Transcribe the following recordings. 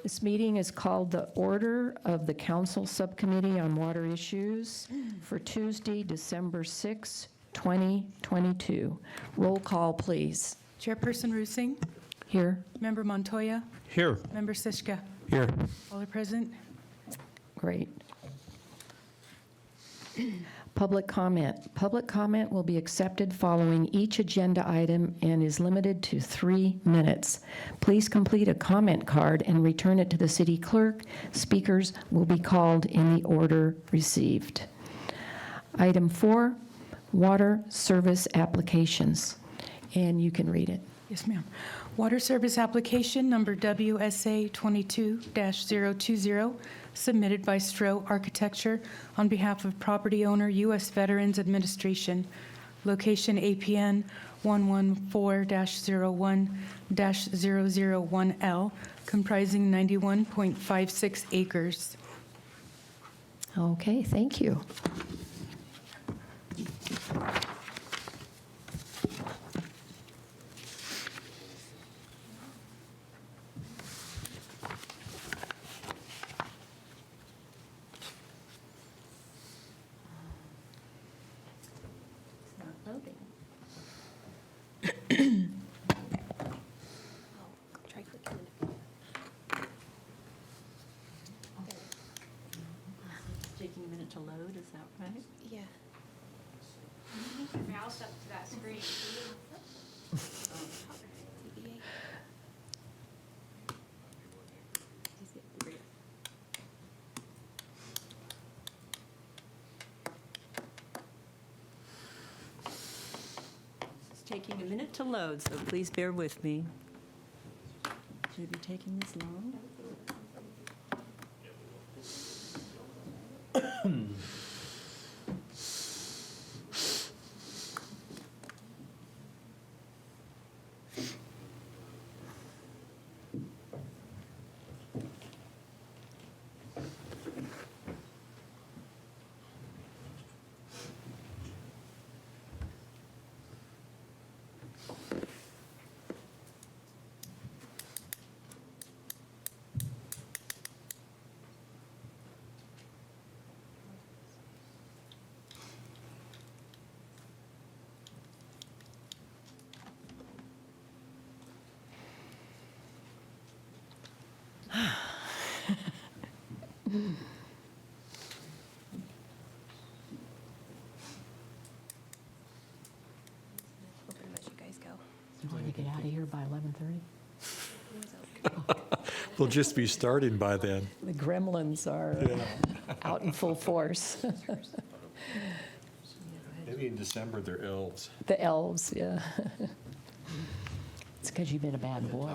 This meeting is called the Order of the Council Subcommittee on Water Issues for Tuesday, December 6, 2022. Roll call, please. Chairperson Rusing, Here. Member Montoya, Here. Member Sischka. Here. All are present. Great. Public comment. Public comment will be accepted following each agenda item and is limited to 3 minutes. Please complete a comment card and return it to the city clerk. Speakers will be called in the order received. Item 4, water service applications. And you can read it. Yes, ma'am. Water service application number WSA 22-020, submitted by Stroh Architecture on behalf of property owner U.S. Veterans Administration. Location APN 114-01-001L, comprising 91.56 acres. Okay, thank you. Try clicking it. Taking a minute to load, is that right? Yeah. Mouse up to that screen. TBA. It's taking a minute to load, so please bear with me. Should it be taking this long? Open them as you guys go. You want to get out of here by 11:30? We'll just be starting by then. The gremlins are out in full force. Maybe in December they're elves. The elves, yeah. It's because you've been a bad boy.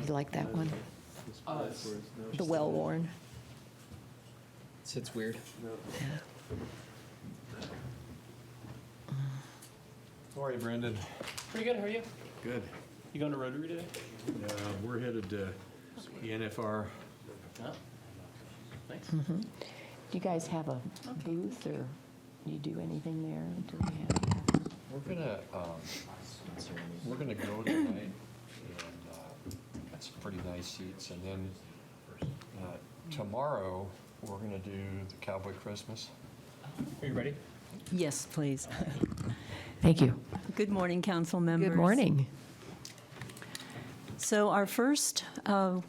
You like that one? The well-worn. Sits weird. How are you, Brendan? Pretty good, how are you? Good. You going to Rotary today? We're headed to the NFR. No. Thanks. Do you guys have a booth, or do you do anything there? Do we have? We're gonna go tonight, and got some pretty nice seats, and then tomorrow we're gonna do the Cowboy Christmas. Are you ready? Yes, please. Thank you. Good morning, council members. Good morning. So our first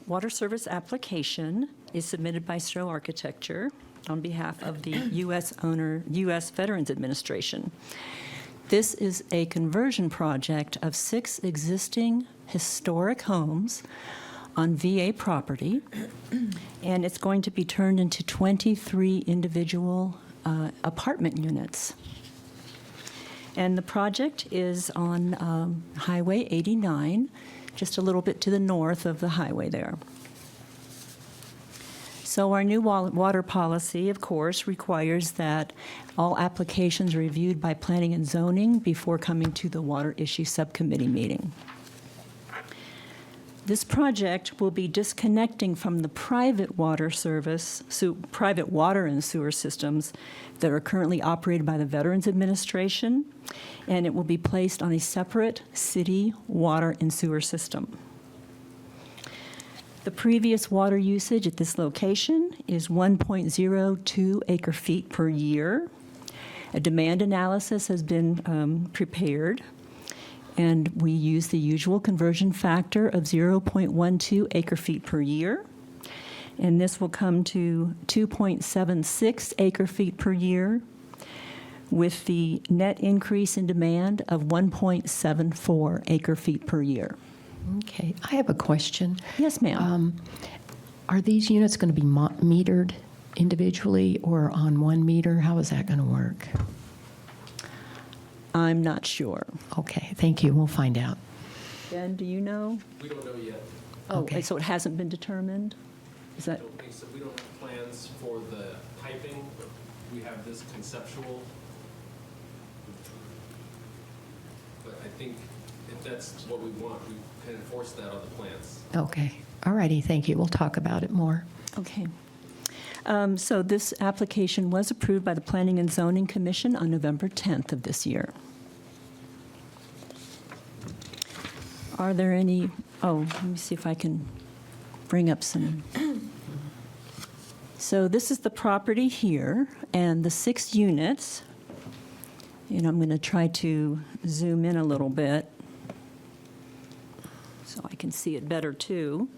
water service application is submitted by Stroh Architecture on behalf of the U.S. Veterans Administration. This is a conversion project of 6 existing historic homes on VA property, and it's going to be turned into 23 individual apartment units. And the project is on Highway 89, just a little bit to the north of the highway there. So our new water policy, of course, requires that all applications are reviewed by Planning and Zoning before coming to the Water Issue Subcommittee meeting. This project will be disconnecting from the private water and sewer systems that are currently operated by the Veterans Administration, and it will be placed on a separate city water and sewer system. The previous water usage at this location is 1.02 acre-feet per year. A demand analysis has been prepared, and we use the usual conversion factor of 0.12 acre-feet per year. And this will come to 2.76 acre-feet per year, with the net increase in demand of 1.74 acre-feet per year. Okay, I have a question. Yes, ma'am. Are these units going to be metered individually or on one meter? How is that going to work? I'm not sure. Okay, thank you. We'll find out. Ben, do you know? We don't know yet. Oh, Okay. so it hasn't been determined? Is I that, don't think so. We don't have plans for the piping, but we have this conceptual. But I think if that's what we want, we can enforce that on the plans. Okay, all righty, thank you. We'll talk about it more. okay. So this application was approved by the Planning and Zoning Commission on November 10th of this year. Are there any, let me see if I can bring up some. So this is the property here, and the 6 units, and I'm going to try to zoom in a little bit so I can see it better too.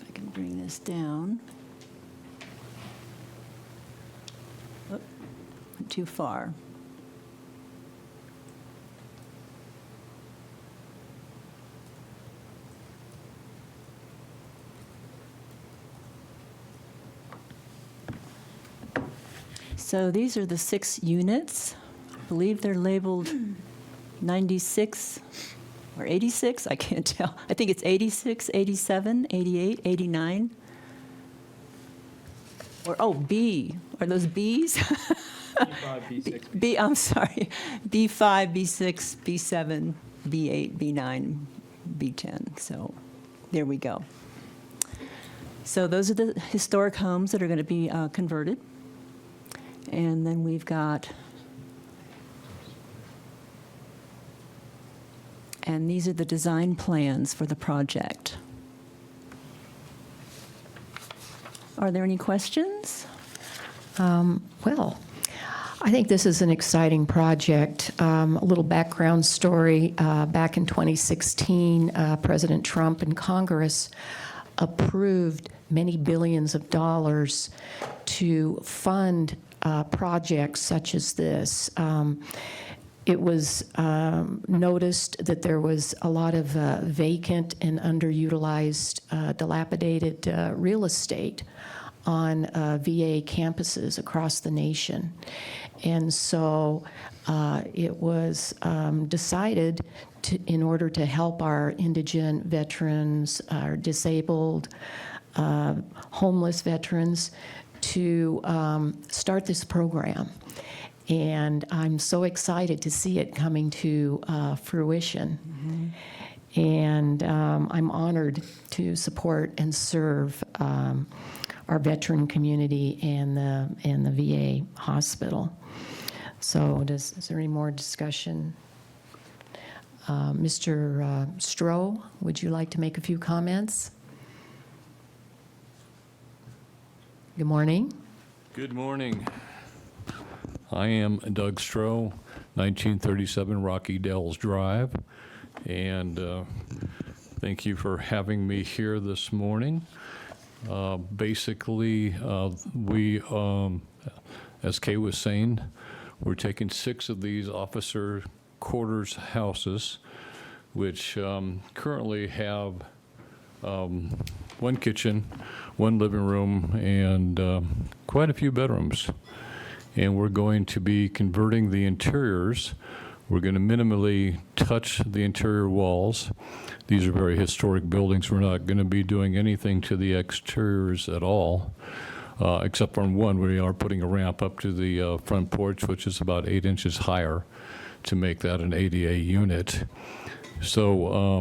If I can bring this down. Oh, went too far. So these are the 6 units. I believe they're labeled 96 or 86, I can't tell. I think it's 86, 87, 88, 89. Or, B, are those Bs? B5, B6, B, I'm sorry, B5, B6, B7, B8, B9, B10. So there we go. So those are the historic homes that are going to be converted. And then we've got, and these are the design plans for the project. Are there any questions? Well, I think this is an exciting project. A little background story. Back in 2016, President Trump and Congress approved many billions of dollars to fund projects such as this. It was noticed that there was a lot of vacant and underutilized, dilapidated real estate on VA campuses across the nation. And so it was decided in order to help our indigent veterans, our disabled, homeless veterans, to start this program. And I'm so excited to see it coming to fruition. Mm-hmm. And I'm honored to support and serve our veteran community and the VA hospital. So is there any more discussion? Mr. Stroh, would you like to make a few comments? Good morning. Good morning. I am Doug Stroh, 1937 Rocky Dells Drive, and thank you for having me here this morning. Basically, we, as Kay was saying, we're taking 6 of these officer quarters houses, which currently have 1 kitchen, 1 living room, and quite a few bedrooms. And we're going to be converting the interiors We're going to minimally touch the interior walls. These are very historic buildings. We're not going to be doing anything to the exteriors at all, except on one where we are putting a ramp up to the front porch, which is about 8 inches higher, to make that an ADA unit. So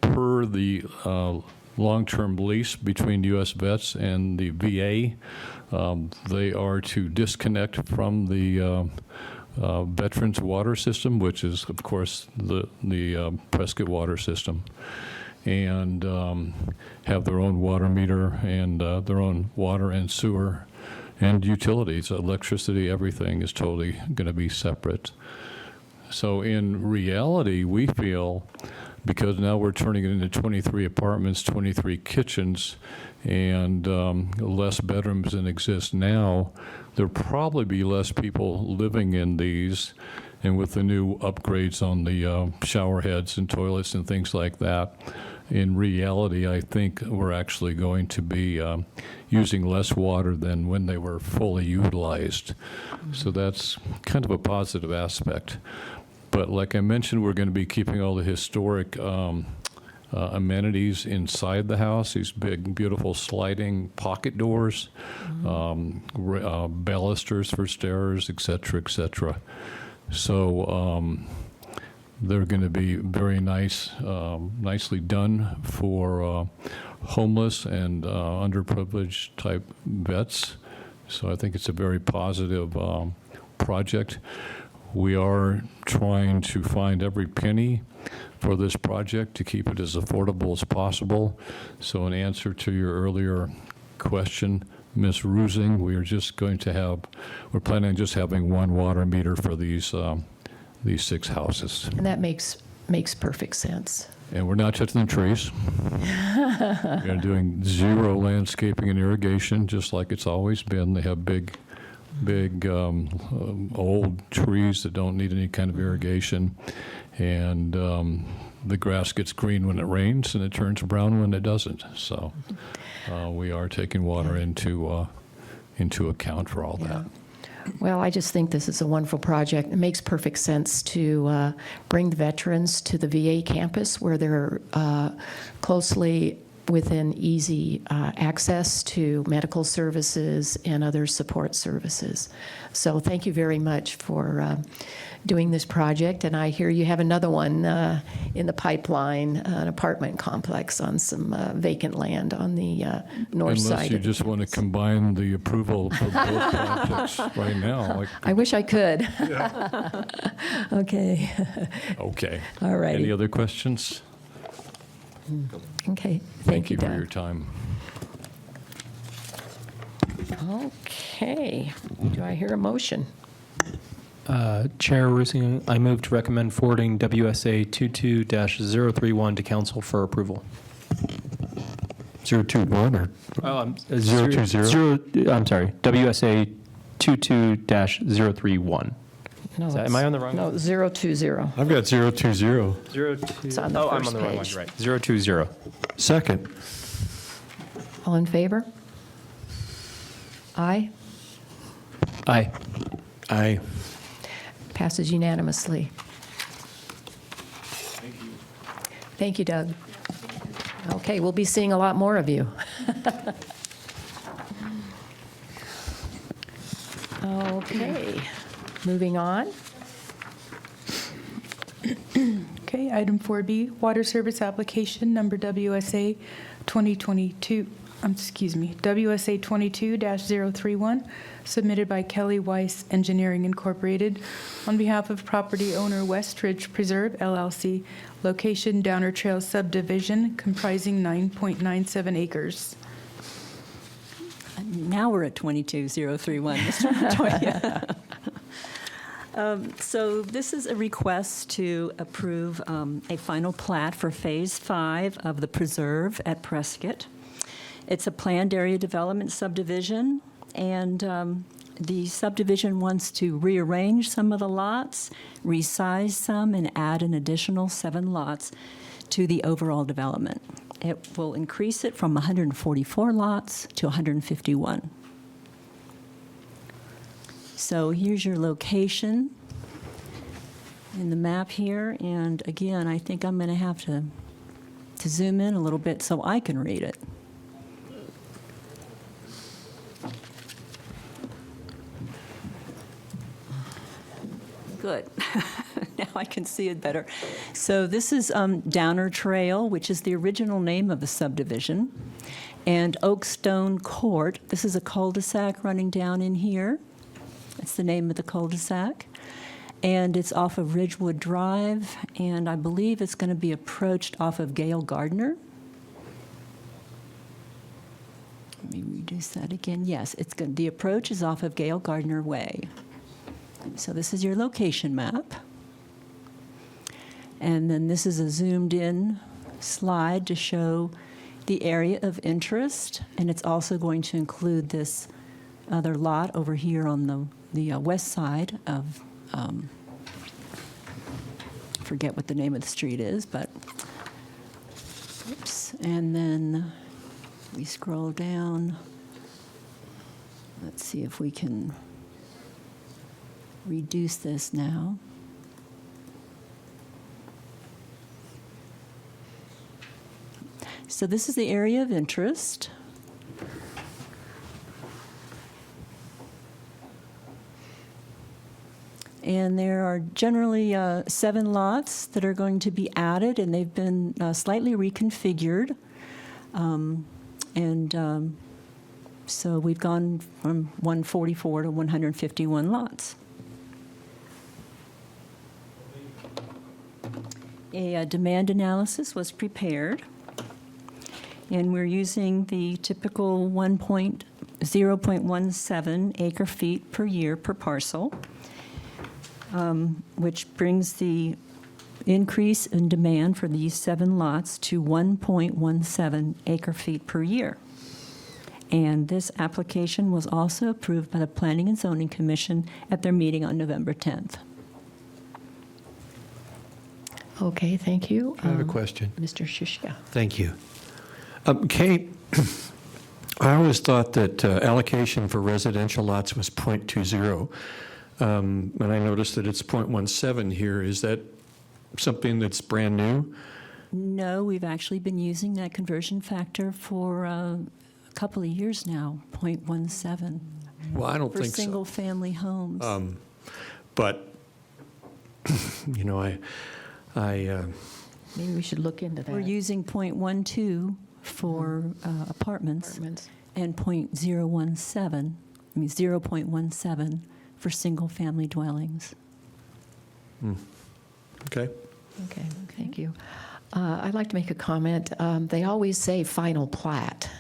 per the long-term lease between U.S. Vets and the VA, they are to disconnect from the Veterans Water System, which is, of course, the Prescott Water System, and have their own water meter and their own water and sewer and utilities, electricity, everything is totally going to be separate. So in reality, we feel, because now we're turning it into 23 apartments, 23 kitchens, and less bedrooms than exist now, there'll probably be less people living in these. And with the new upgrades on the shower heads and toilets and things like that, in reality, I think we're actually going to be using less water than when they were fully utilized. So that's kind of a positive aspect. But like I mentioned, we're going to be keeping all the historic amenities inside the house, these big, beautiful sliding pocket doors, balusters for stairs, et cetera, et cetera. So they're going to be very nice, nicely done for homeless and underprivileged type vets. So I think it's a very positive project. We are trying to find every penny for this project to keep it as affordable as possible. So in answer to your earlier question, Ms. Rusing, we're planning on just having one water meter for these 6 houses. And that makes perfect sense. And we're not touching the trees. We're doing 0 landscaping and irrigation, just like it's always been. They have big old trees that don't need any kind of irrigation, and the grass gets green when it rains and it turns brown when it doesn't. So we are taking water into account for all that. Well, I just think this is a wonderful project. It makes perfect sense to bring the veterans to the VA campus where they're closely within easy access to medical services and other support services. So thank you very much for doing this project. And I hear you have another one in the pipeline, an apartment complex on some vacant land on the north side. Unless you just want to combine the approval for both projects right now. I wish I could. Okay. Okay. All righty. Any other questions? Okay. Thank you for Doug. your time. Okay. Do I hear a motion? Chair Rusing, I move to recommend forwarding WSA 22-031 to council for approval. 021 or Oh, I'm 020? I'm sorry. WSA 22-031. No, Am I on the wrong? No, 020. I've got 020. 02. It's on the Oh, I'm first on the wrong one. page. You're right. 020. Second. All in favor? Aye. Aye. Aye. Passes unanimously. Thank you, Doug. Okay, we'll be seeing a lot more of you. Okay, moving on. Okay, item 4B, water service application number WSA 22-031, submitted by Kelly Weiss Engineering Incorporated on behalf of property owner Westridge Preserve LLC, location Downer Trail subdivision comprising 9.97 acres. Now we're at 22031, Mr. Montoya. So this is a request to approve a final plat for Phase 5 of the Preserve at Prescott. It's a planned area development subdivision, and the subdivision wants to rearrange some of the lots, resize some, and add an additional 7 lots to the overall development. It will increase it from 144 lots to 151. So here's your location. in the map here, and again, I think I'm going to have to zoom in a little bit so I can read it. Good. Now I can see it better. So this is Downer Trail, which is the original name of the subdivision, and Oakstone Court. This is a cul-de-sac running down in here. That's the name of the cul-de-sac. And it's off of Ridgewood Drive, and I believe it's going to be approached off of Gale Gardner. Let me reduce that again. Yes, the approach is off of Gale Gardner Way. So this is your location map. And then this is a zoomed-in slide to show the area of interest, and it's also going to include this other lot over here on the west side of, forget what the name of the street is, but, oops, and then we scroll down. Let's see if we can reduce this now. So this is the area of interest. And there are generally 7 lots that are going to be added, and they've been slightly reconfigured. So we've gone from 144 to 151 lots. A demand analysis was prepared, and we're using the typical 0.17 acre feet per year per parcel, which brings the increase in demand for these 7 lots to 1.17 acre feet per year. And this application was also approved by the Planning and Zoning Commission at their meeting on November 10th. Okay, thank you. I have a question. Mr. Shishka. Thank you. Kate, I always thought that allocation for residential lots was .20, and I noticed that it's .17 here. Is that something that's brand new? No, we've actually been using that conversion factor for a couple of years now, 0.17. Well, I don't For think so. single-family homes. But, you know, Maybe we should look into that. We're using 0.12 for apartments Apartments. and 0.17 for single-family dwellings. okay. Okay, thank you. I'd like to make a comment. They always say final plat.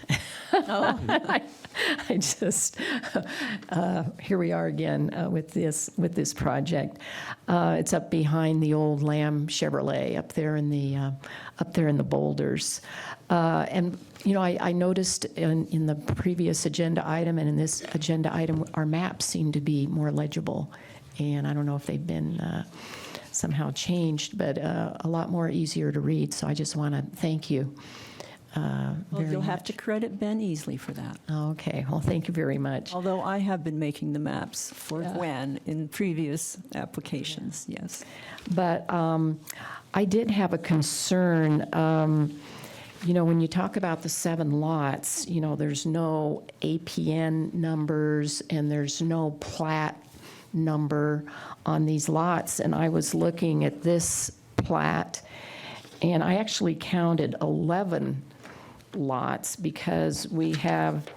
I just, here we are again with this project. It's up behind the old Lamb Chevrolet up there in the boulders. And you know, I noticed in the previous agenda item and in this agenda item, our maps seem to be more legible. And I don't know if they've been somehow changed, but a lot more easier to read. So I just want to thank you. Well, very you'll have much. to credit Ben Easley for that. Okay, well, thank you very much. Although I have been making the maps for Gwen in previous applications, yes. But I did have a concern. You know, when you talk about the 7 lots, you know, there's no APN numbers and there's no plat number on these lots. And I was looking at this plat, and I actually counted 11 lots because we have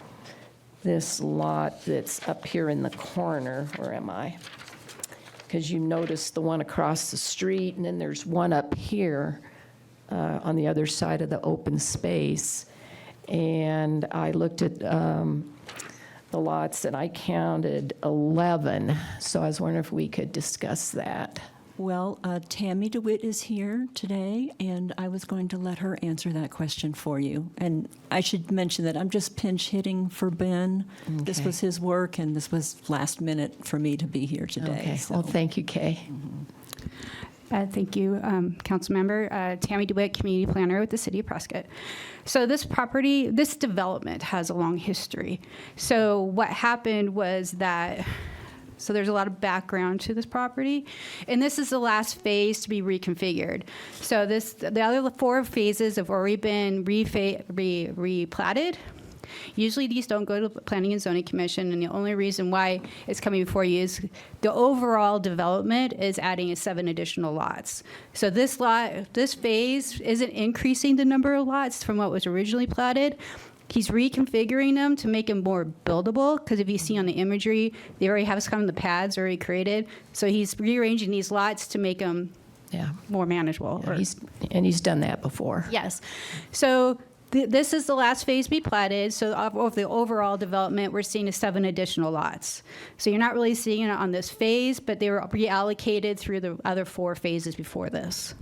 this lot that's up here in the corner. Where am I? Because you notice the one across the street, and then there's one up here on the other side of the open space. And I looked at the lots, and I counted 11. So I was wondering if we could discuss that. Well, Tammy DeWitt is here today, and I was going to let her answer that question for you. And I should mention that I'm just pinch hitting for Ben. This Okay. was his work, and this was last minute for me to be here today. Okay, so- well, thank you, Kay. Thank you, Council Member. Tammy DeWitt, Community Planner with the City of Prescott. So this development has a long history. So what happened was that So there's a lot of background to this property. And this is the last phase to be reconfigured. So the other 4 phases have already been replatted. Usually these don't go to Planning and Zoning Commission, and the only reason why it's coming before you is the overall development is adding 7 additional lots. So this phase isn't increasing the number of lots from what was originally platted. He's reconfiguring them to make them more buildable, because if you see on the imagery, they already have some of the pads already created. So he's rearranging these lots to make them more manageable. He's done that before. Yes. So this is the last phase to be platted. So of the overall development, we're seeing 7 additional lots. So you're not really seeing it on this phase, but they were reallocated through the other 4 phases before this.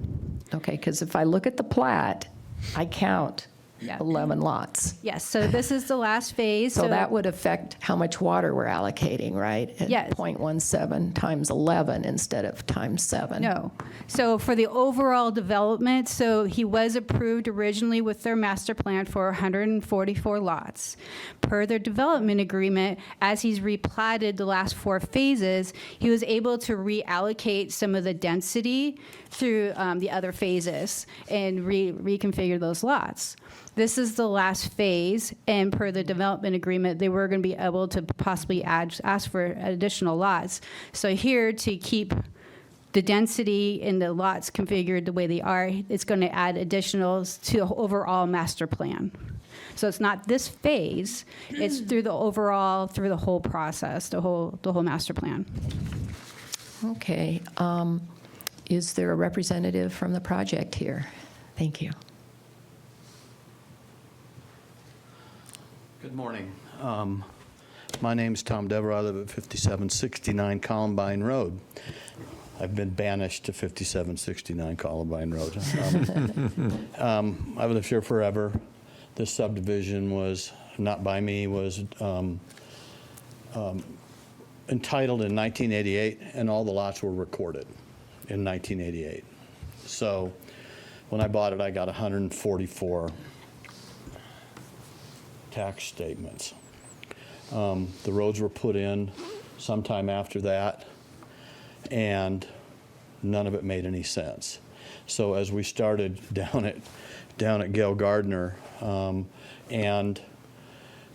Okay, because if I look at the plat, I count 11 lots. Yes, so this is the last phase. So that would affect how much water we're allocating, right? At Yes. 0.17 times 11 instead of times 7. No. So for the overall development, so he was approved originally with their master plan for 144 lots. Per their development agreement, as he's replatted the last 4 phases, he was able to reallocate some of the density through the other phases and reconfigure those lots. This is the last phase, and per the development agreement, they were going to be able to possibly ask for additional lots. So here, to keep the density in the lots configured the way they are, it's going to add additionals to the overall master plan. So it's not this phase, it's through the overall, through the whole process, the whole master plan. Okay. Is there a representative from the project here? Thank you. Good morning. My name's Tom Dever. I live at 5769 Columbine Road. I've been banished to 5769 Columbine Road. I've lived here forever. This subdivision was, not by me, was entitled in 1988, and all the lots were recorded in 1988. So when I bought it, I got 144 tax statements. The roads were put in sometime after that, and none of it made any sense. So as we started down at Gail Gardner and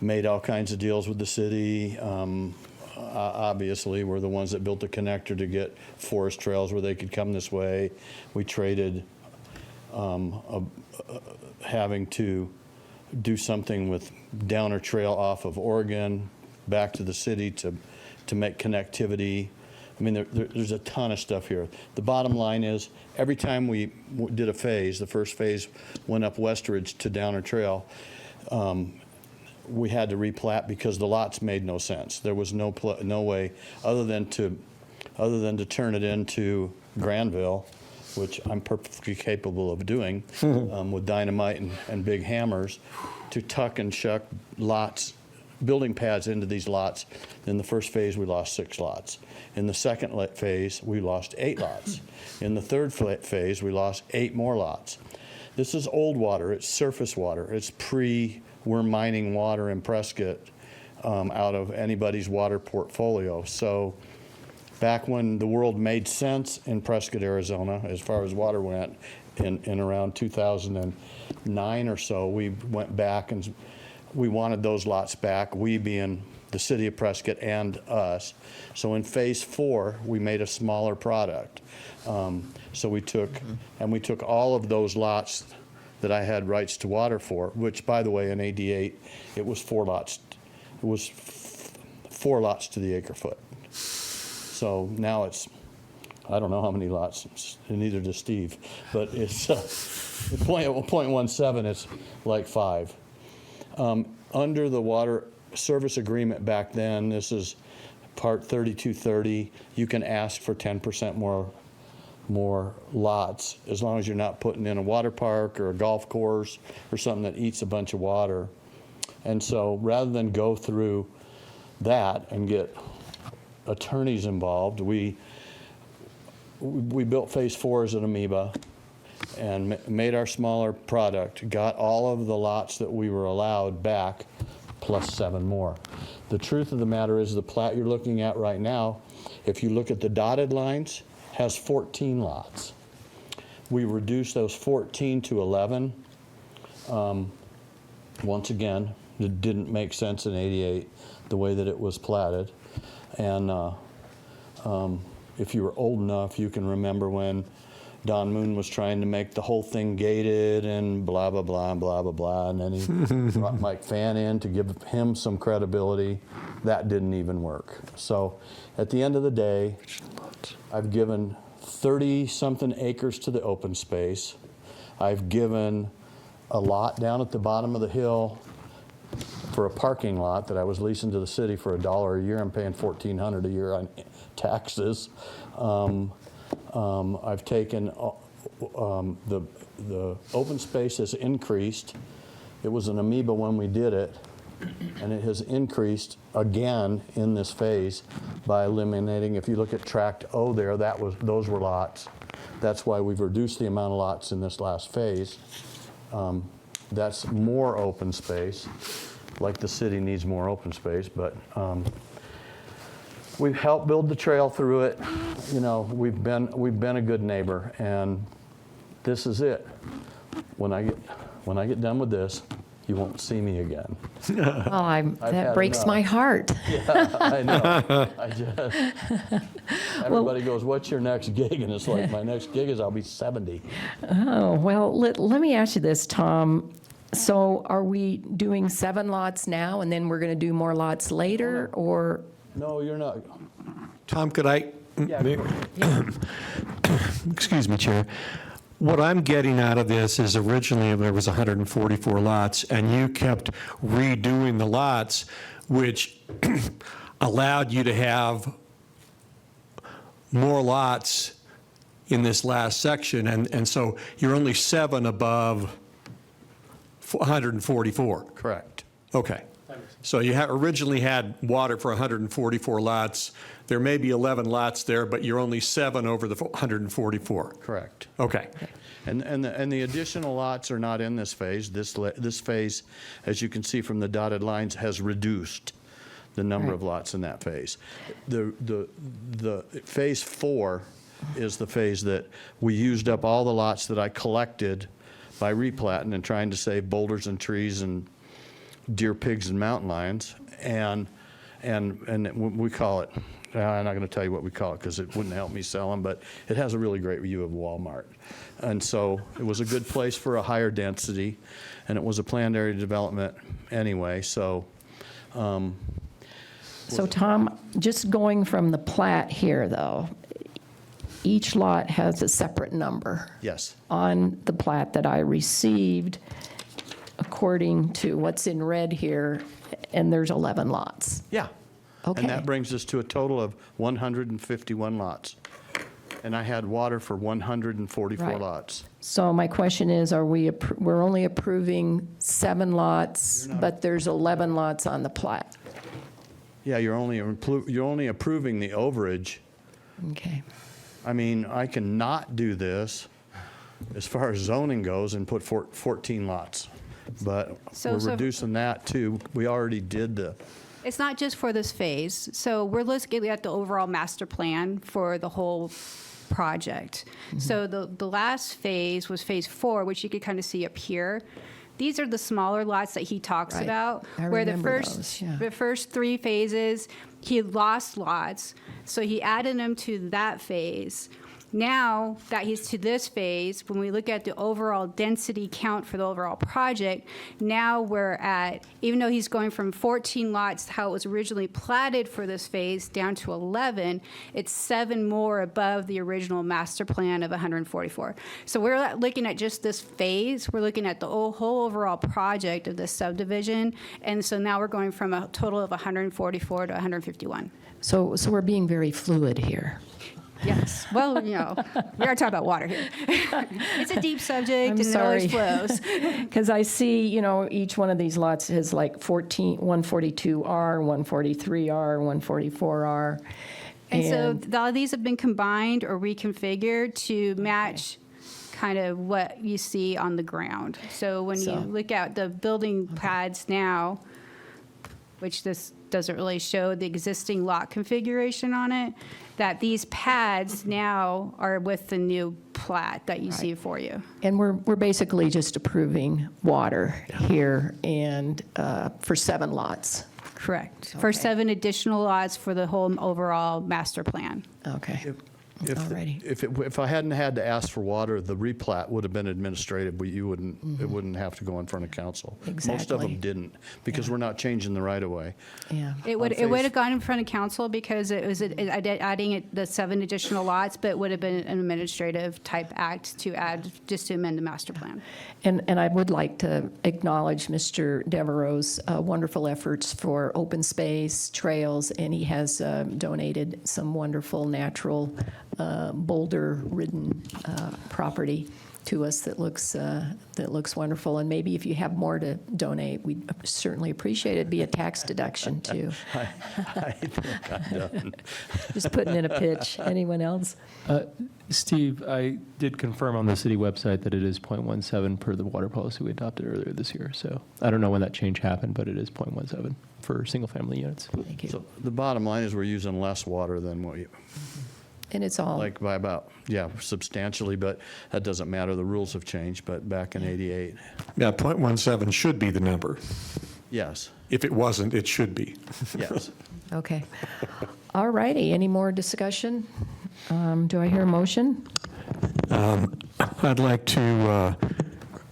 made all kinds of deals with the city, obviously we're the ones that built the connector to get forest trails where they could come this way. We traded having to do something with Downer Trail off of Oregon back to the city to make connectivity. I mean, there's a ton of stuff here. The bottom line is, every time we did a phase, the first phase went up Westridge to Downer Trail, we had to replat because the lots made no sense. There was no way other than to turn it into Granville, which I'm perfectly capable of doing with dynamite and big hammers, to tuck and shuck lots, building pads into these lots. In the first phase, we lost 6 lots. In the second phase, we lost 8 lots. In the third phase, we lost 8 more lots. This is old water. It's surface water. It's we're mining water in Prescott out of anybody's water portfolio. So back when the world made sense in Prescott, Arizona, as far as water went, in around 2009 or so, we went back and we wanted those lots back, we being the city of Prescott and us. So in phase 4, we made a smaller product. So we took all of those lots that I had rights to water for, which, by the way, in 88, it was 4 lots. It was 4 lots to the acre foot. So now it's, I don't know how many lots, neither does Steve, but it's 0.17, it's like 5. Under the water service agreement back then, this is part 3230, you can ask for 10% more lots, as long as you're not putting in a water park or a golf course or something that eats a bunch of water. And so rather than go through that and get attorneys involved, we built phase 4 as an amoeba and made our smaller product, got all of the lots that we were allowed back plus 7 more. The truth of the matter is the plat you're looking at right now, if you look at the dotted lines, has 14 lots. We reduced those 14 to 11. Once again, it didn't make sense in '88 the way that it was platted. And if you were old enough, you can remember when Don Moon was trying to make the whole thing gated and blah, blah, blah, and blah, blah, blah. And then he brought Mike Fan in to give him some credibility. That didn't even work. So at the end of the day, I've given 30-something acres to the open space. I've given a lot down at the bottom of the hill for a parking lot that I was leasing to the city for $1 a year. I'm paying $1,400 a year on taxes. I've taken the open space has increased. It was an amoeba when we did it, and it has increased again in this phase by eliminating. If you look at tract O there, those were lots. That's why we've reduced the amount of lots in this last phase. That's more open space, like the city needs more open space, but we've helped build the trail through it. You know, we've been a good neighbor, and this is it. When I get done with this, you won't see me again. Well, that had breaks enough. my heart. Yeah, I know. Everybody goes, "What's your next gig?" And it's like, my next gig is I'll be 70. Oh, well, let me ask you this, Tom. So are we doing 7 lots now, and then we're going to do more lots later, or? No, you're not. Tom, could I? Yeah. Excuse me, Chair. What I'm getting out of this is originally there was 144 lots, and you kept redoing the lots, which allowed you to have more lots in this last section, and so you're only 7 above 144. Correct. Okay. So you originally had water for 144 lots. There may be 11 lots there, but you're only 7 over the 144. Correct. Okay. And the additional lots are not in this phase. This phase, as you can see from the dotted lines, has reduced the number of lots in that phase. The phase 4 is the phase that we used up all the lots that I collected by replatting and trying to save boulders and trees and deer, pigs, and mountain lions. And we call it, I'm not going to tell you what we call it because it wouldn't help me sell them, but it has a really great view of Walmart. And so it was a good place for a higher density, and it was a planned area development anyway. So Tom, just going from the plat here, though, each lot has a separate number. yes. On the plat that I received, according to what's in red here, and there's 11 lots. Yeah. Okay. And that brings us to a total of 151 lots. And I had water for 144 Right. lots. So my question is, we're only approving 7 lots, but there's 11 lots on the plat? Yeah, you're only approving the overage. Okay. I mean, I can not do this as far as zoning goes and put 14 lots. But So- we're so- reducing that too. We already did the, It's not just for this phase. So we're looking at the overall master plan for the whole project. So the last phase was phase 4, which you could kind of see up here. These are the smaller lots that he talks Right. about. I where the remember first those, yeah. the first 3 phases, he lost lots. So he added them to that phase. Now that he's to this phase, when we look at the overall density count for the overall project, now we're at, even though he's going from 14 lots, how it was originally platted for this phase, down to 11, it's 7 more above the original master plan of 144. So we're not looking at just this phase, we're looking at the whole overall project of this subdivision. And so now we're going from a total of 144 to 151. So we're being very fluid here. Yes. Well, we are talking about water here. It's a deep subject, I'm and sorry. it always flows. Because I see, each one of these lots has like 142R, 143R, 144R. And so all these have been combined or reconfigured to match kind of what you see on the ground. So when you look at the building pads now, which this doesn't really show the existing lot configuration on it, that these pads now are with the new plat that you see for you. And we're basically just approving water here and for 7 lots. Correct. For Okay. 7 additional lots for the whole overall master plan. Okay. If, Alrighty. if I hadn't had to ask for water, the replat would have been administrative, but you wouldn't, it wouldn't have to go in front of council. Most of Exactly. them didn't, because we're not changing the right-of-way. Yeah. It would have gone in front of council because it was adding the 7 additional lots, but it would have been an administrative type act to add, just to amend the master plan. And I would like to acknowledge Mr. Devereaux's wonderful efforts for open space, trails, and he has donated some wonderful natural boulder-ridden property to us that looks wonderful. And maybe if you have more to donate, we'd certainly appreciate it. Be a tax deduction too. I think I'm done. Just putting in a pitch. Anyone else? Steve, I did confirm on the city website that it is .17 per the water policy we adopted earlier this year. So I don't know when that change happened, but it is .17 for single-family units. Thank you. So the bottom line is we're using less water than what you, And it's all, like by about, yeah, substantially, but that doesn't matter. The rules have changed, but back in '88, Yeah, .17 should be the number. yes, If it wasn't, it should be. yes. okay. All righty. Any more discussion? Do I hear a motion? I'd like to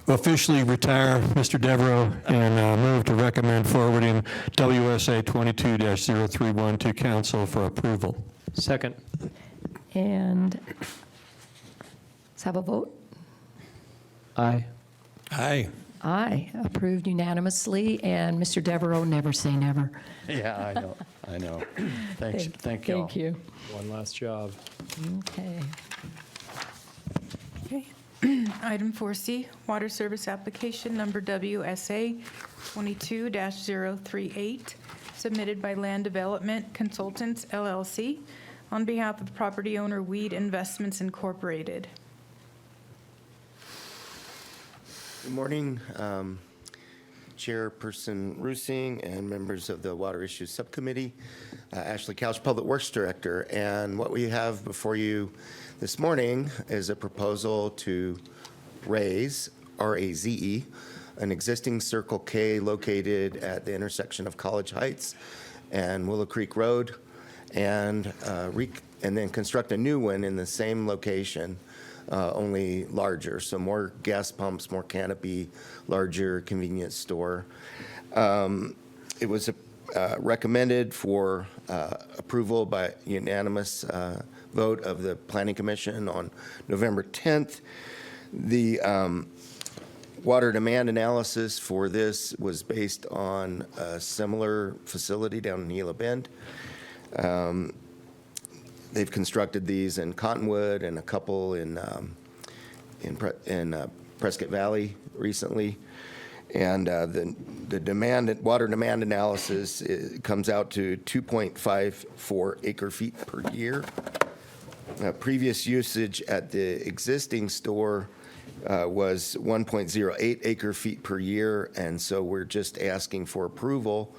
officially retire Mr. Devereaux and move to recommend forwarding WSA 22-031 to council for approval. Second. And let's have a vote. Aye. Aye. Aye, approved unanimously, and Mr. Devereaux, never say never. Yeah, I know. Thanks, thank you all. Thank you. One last job. Okay. Okay. Item 4C, water service application number WSA 22-038, submitted by Land Development Consultants, LLC, on behalf of property owner Weed Investments Incorporated. Good morning, Chairperson Rusing and members of the Water Issues Subcommittee. Ashley Couch, Public Works Director. And what we have before you this morning is a proposal to raise, R-A-Z-E, an existing Circle K located at the intersection of College Heights and Willow Creek Road, and then construct a new one in the same location, only larger, so more gas pumps, more canopy, larger convenience store. It was recommended for approval by unanimous vote of the Planning Commission on November 10th. The water demand analysis for this was based on a similar facility down in Gila Bend. They've constructed these in Cottonwood and a couple in Prescott Valley recently. And the water demand analysis comes out to 2.54 acre feet per year. Previous usage at the existing store was 1.08 acre feet per year, and so we're just asking for approval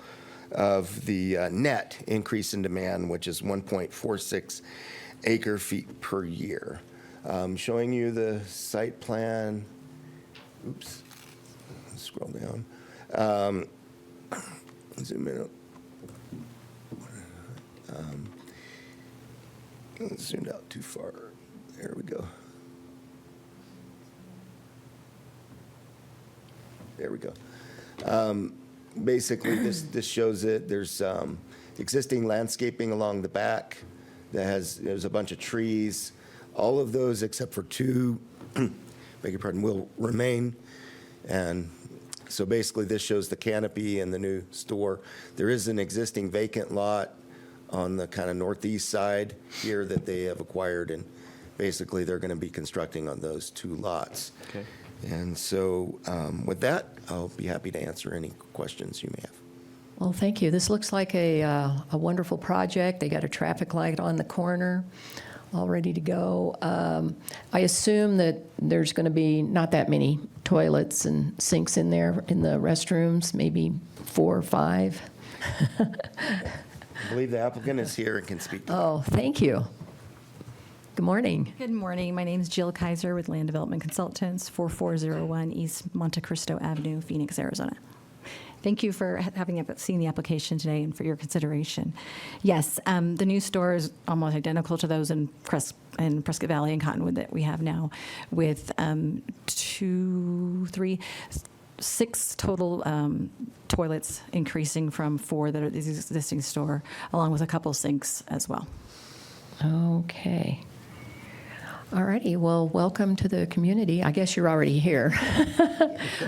of the net increase in demand, which is 1.46 acre feet per year. Showing you the site plan. Oops. Scroll down. Zoom in. Zoomed out too far. There we go. There we go. Basically, this shows it. There's existing landscaping along the back there's a bunch of trees. All of those except for 2, beg your pardon, will remain. And so basically this shows the canopy and the new store. There is an existing vacant lot on the kind of northeast side here that they have acquired, and basically they're going to be constructing on those 2 lots. Okay. And so with that, I'll be happy to answer any questions you may have. Well, thank you. This looks like a wonderful project. They got a traffic light on the corner, all ready to go. I assume that there's going to be not that many toilets and sinks in there in the restrooms, maybe 4 or 5. I believe the applicant is here and can speak. Oh, thank you. Good morning. Good morning. My name is Jill Kaiser with Land Development Consultants, 4401 East Monte Cristo Avenue, Phoenix, Arizona. Thank you for seen the application today and for your consideration. Yes, the new store is almost identical to those in Prescott Valley and Cottonwood that we have now, with 6 total toilets, increasing from 4 that are the existing store, along with a couple sinks as well. Okay. All righty. Well, welcome to the community. I guess you're already here,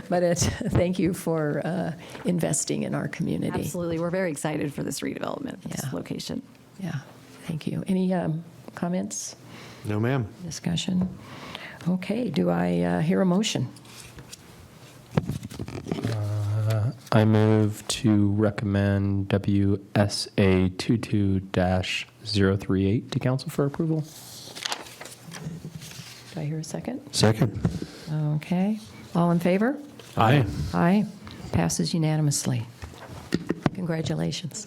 but thank you for investing in our community. Absolutely. We're very excited for this redevelopment, for this location. Yeah. Thank you. Any comments, No, ma'am. discussion? Okay. Do I hear a motion? I move to recommend WSA 22-038 to council for approval. Do I hear a second? Second. Okay. All in favor? Aye. Aye. Passes unanimously. Congratulations.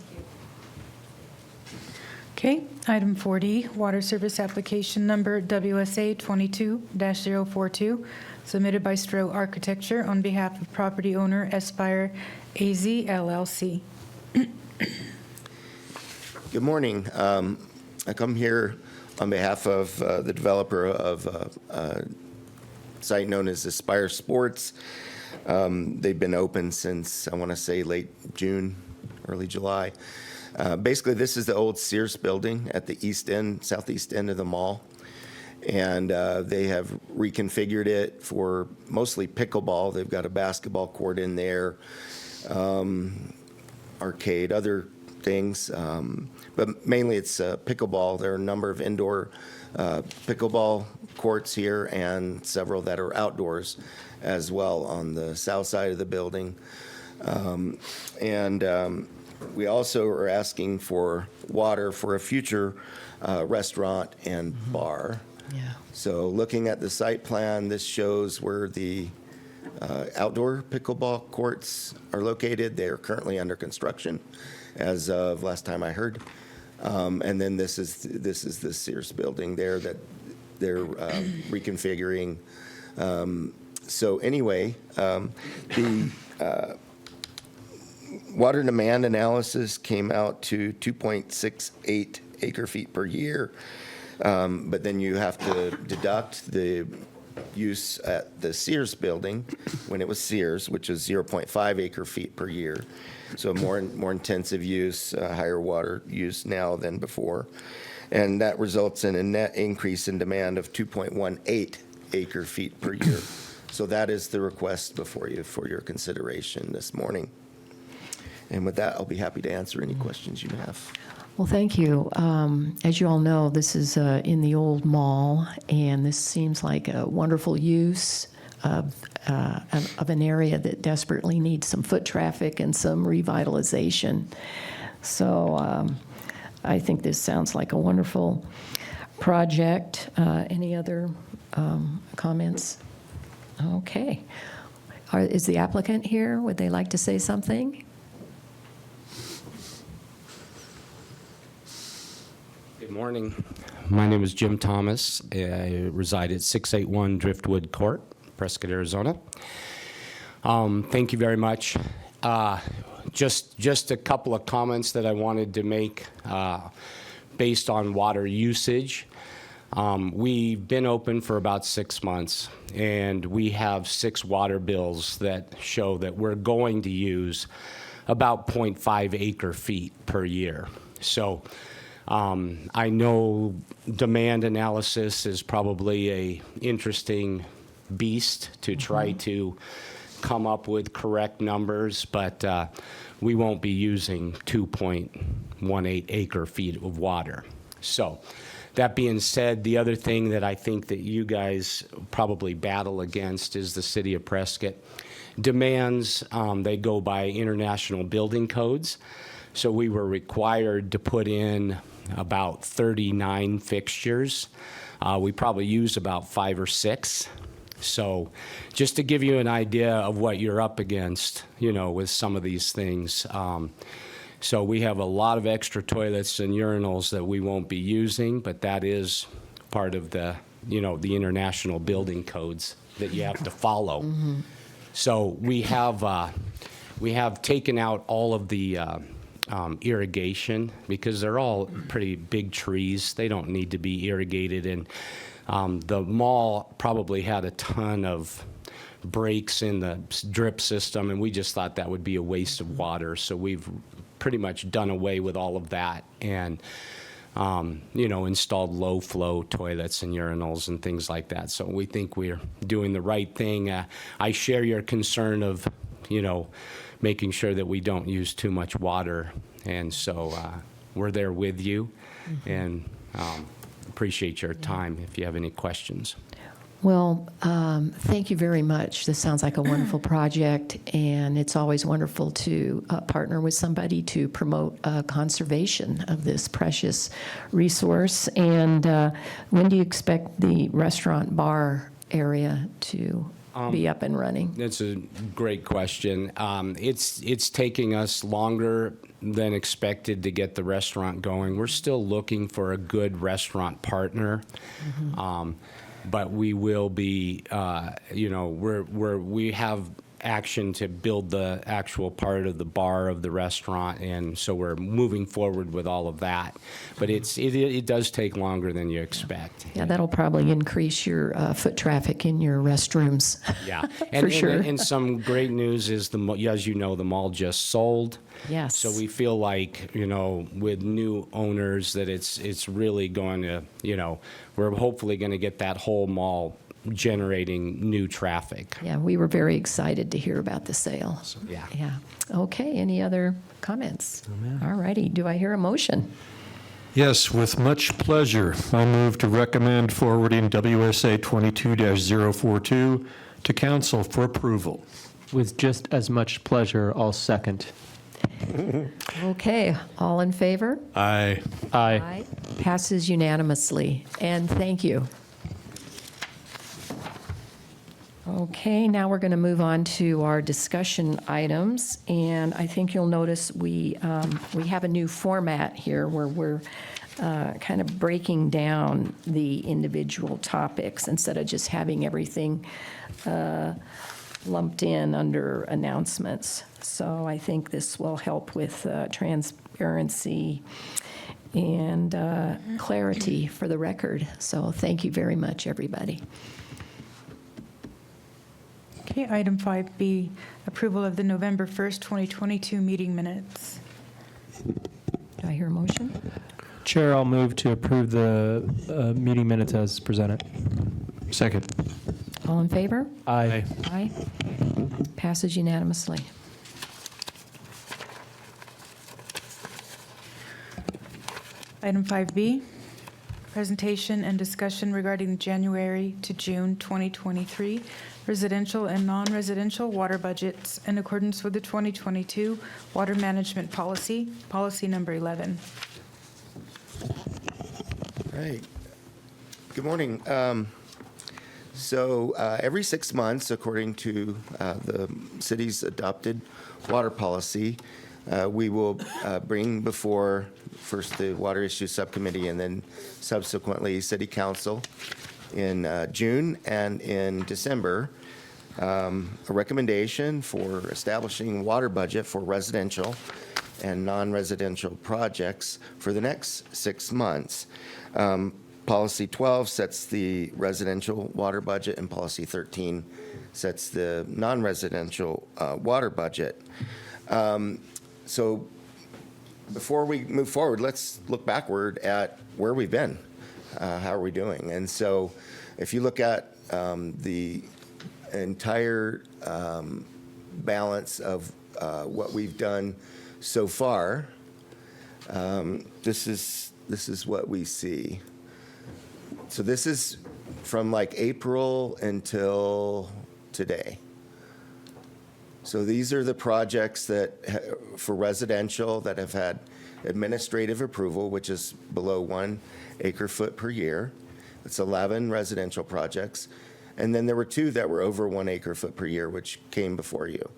Okay, item 40, water service application number WSA 22-042, submitted by Stroh Architecture on behalf of property owner Aspire AZ LLC. Good morning. I come here on behalf of the developer of a site known as Aspire Sports. They've been open since, I want to say, late June, early July. Basically, this is the old Sears building at the east end, southeast end of the mall. And they have reconfigured it for mostly pickleball. They've got a basketball court in there, arcade, other things. But mainly it's pickleball. There are a number of indoor pickleball courts here and several that are outdoors as well on the south side of the building. We also are asking for water for a future restaurant and bar. Yeah. So looking at the site plan, this shows where the outdoor pickleball courts are located. They are currently under construction as of last time I heard. And then this is the Sears building there that they're reconfiguring. So anyway, the water demand analysis came out to 2.68 acre feet per year. But then you have to deduct the use at the Sears building when it was Sears, which is 0.5 acre feet per year. So more intensive use, higher water use now than before. And that results in a net increase in demand of 2.18 acre feet per year. So that is the request before you for your consideration this morning. And with that, I'll be happy to answer any questions you have. Well, thank you. As you all know, this is in the old mall, and this seems like a wonderful use of an area that desperately needs some foot traffic and some revitalization. So I think this sounds like a wonderful project. Any other comments? Okay. Is the applicant here? Would they like to say something? Good morning. My name is Jim Thomas. I reside at 681 Driftwood Court, Prescott, Arizona. Thank you very much. Just a couple of comments that I wanted to make based on water usage. We've been open for about 6 months, and we have 6 water bills that show that we're going to use about 0.5 acre feet per year. So I know demand analysis is probably a interesting beast to try to come up with correct numbers, but we won't be using 2.18 acre feet of water. So that being said, the other thing that I think that you guys probably battle against is the city of Prescott. Demands, they go by international building codes. So we were required to put in about 39 fixtures. We probably use about 5 or 6. So just to give you an idea of what you're up against, with some of these things. So we have a lot of extra toilets and urinals that we won't be using, but that is part of the, the international building codes that you have to follow. So we have taken out all of the irrigation because they're all pretty big trees. They don't need to be irrigated. And the mall probably had a ton of breaks in the drip system, and we just thought that would be a waste of water. So we've pretty much done away with all of that and, installed low flow toilets and urinals and things like that. So we think we're doing the right thing. I share your concern of, making sure that we don't use too much water. And so we're there with you and appreciate your time if you have any questions. Well, thank you very much. This sounds like a wonderful project, and it's always wonderful to partner with somebody to promote conservation of this precious resource. And when do you expect the restaurant bar area to be up and running? That's a great question. It's taking us longer than expected to get the restaurant going. We're still looking for a good restaurant partner. But we will be, we have action to build the actual part of the bar of the restaurant, and so we're moving forward with all of that. But it does take longer than you expect. Yeah, that'll probably increase your foot traffic in your restrooms. Yeah, for sure. And some great news is, as you know, the mall just sold. Yes. So we feel like, with new owners that it's really going to, we're hopefully going to get that whole mall generating new traffic. Yeah, we were very excited to hear about the sale. Yeah. Yeah. Okay, any other comments? All righty, do I hear a motion? Yes, with much pleasure. I move to recommend forwarding WSA 22-042 to council for approval. With just as much pleasure, I'll second. Okay, all in favor? Aye. Aye. Passes unanimously, and thank you. Okay, now we're going to move on to our discussion items, and I think you'll notice we have a new format here where we're kind of breaking down the individual topics instead of just having everything lumped in under announcements. So I think this will help with transparency and clarity for the record. So thank you very much, everybody. Okay, item 5B, approval of the November 1st, 2022 meeting minutes. Do I hear a motion? Chair, I'll move to approve the meeting minutes as presented. Second. All in favor? Aye. Aye. Passes unanimously. Item 5B, presentation and discussion regarding January to June 2023 residential and non-residential water budgets in accordance with the 2022 Water Management Policy, Policy Number 11. Right. Good morning. So every 6 months, according to the city's adopted water policy, we will bring before first the Water Issues Subcommittee and then subsequently City Council in June and in December a recommendation for establishing water budget for residential and non-residential projects for the next 6 months. Policy 12 sets the residential water budget, and Policy 13 sets the non-residential water budget. So before we move forward, let's look backward at where we've been. How are we doing? And so if you look at the entire balance of what we've done so far, this is what we see. So this is from like April until today. So these are the projects that, for residential, that have had administrative approval, which is below 1 acre-foot per year. It's 11 residential projects. And then there were 2 that were over 1 acre-foot per year, which came before you.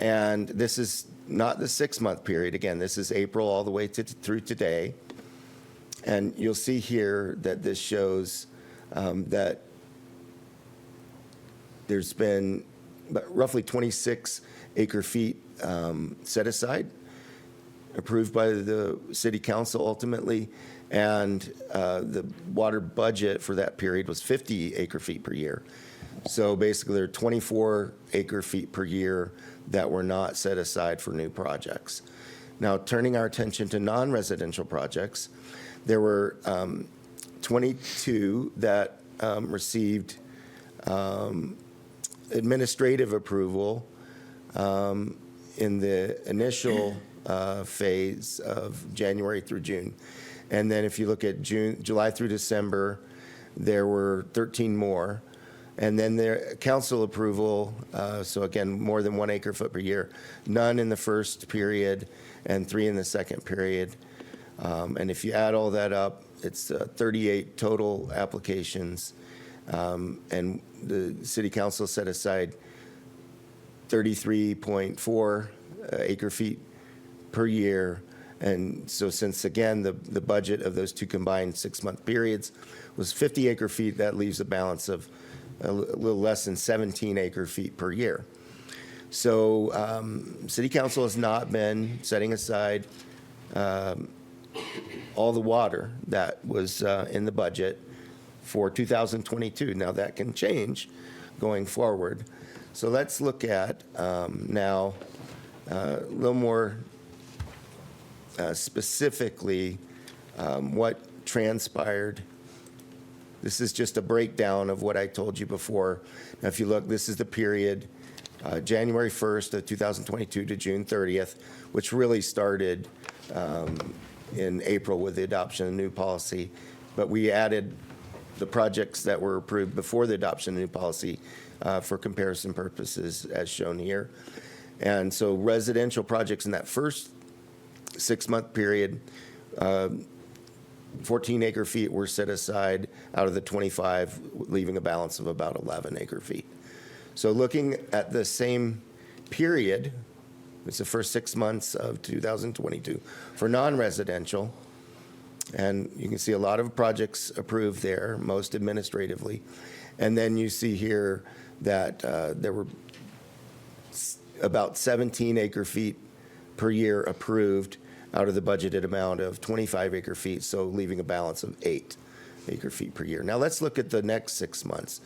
And this is not the 6-month period. Again, this is April all the way through today. And you'll see here that this shows that there's been roughly 26 acre-feet set aside, approved by the city council ultimately, and the water budget for that period was 50 acre-feet per year. So basically, there are 24 acre-feet per year that were not set aside for new projects. Now, turning our attention to non-residential projects, there were 22 that received administrative approval in the initial phase of January through June. And then if you look at July through December, there were 13 more. And then the council approval, so again, more than 1 acre-foot per year, none in the first period and 3 in the second period. And if you add all that up, it's 38 total applications. And the city council set aside 33.4 acre-feet per year. And so since, again, the budget of those two combined 6-month periods was 50 acre-feet, that leaves a balance of a little less than 17 acre-feet per year. So city council has not been setting aside all the water that was in the budget for 2022. Now, that can change going forward. So let's look at now a little more specifically what transpired. This is just a breakdown of what I told you before. Now, if you look, this is the period January 1st of 2022 to June 30th, which really started in April with the adoption of new policy. But we added the projects that were approved before the adoption of new policy for comparison purposes, as shown here. And so residential projects in that first 6-month period, 14 acre-feet were set aside out of the 25, leaving a balance of about 11 acre-feet. So looking at the same period, it's the first 6 months of 2022 for non-residential, and you can see a lot of projects approved there, most administratively. And then you see here that there were about 17 acre-feet per year approved out of the budgeted amount of 25 acre-feet, so leaving a balance of 8 acre-feet per year. Now let's look at the next 6 months,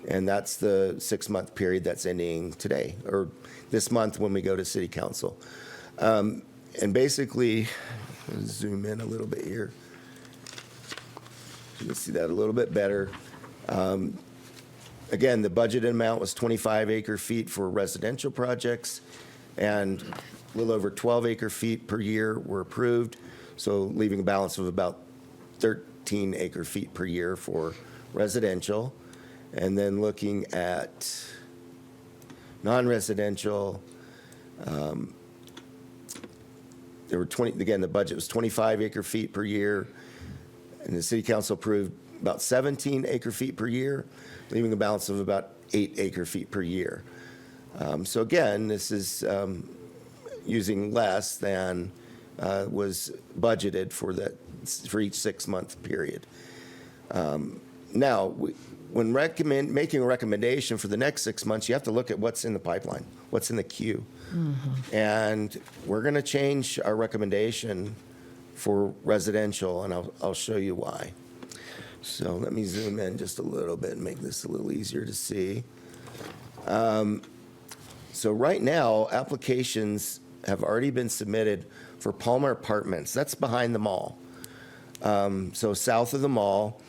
and that's the 6-month period that's ending today, or this month when we go to city council. And basically, let's zoom in a little bit here. You can see that a little bit better. Again, the budgeted amount was 25 acre-feet for residential projects, and a little over 12 acre-feet per year were approved, so leaving a balance of about 13 acre-feet per year for residential. And then looking at non-residential, there were 20, again, the budget was 25 acre-feet per year, and the city council approved about 17 acre-feet per year, leaving a balance of about 8 acre-feet per year. So again, this is using less than was budgeted for each 6-month period. Now, when making a recommendation for the next 6 months, you have to look at what's in the pipeline, what's in the queue. Mm-hmm. And we're going to change our recommendation for residential, and I'll show you why. So let me zoom in just a little bit and make this a little easier to see. So right now, applications have already been submitted for Palmer Apartments. That's behind the mall. So south of the mall,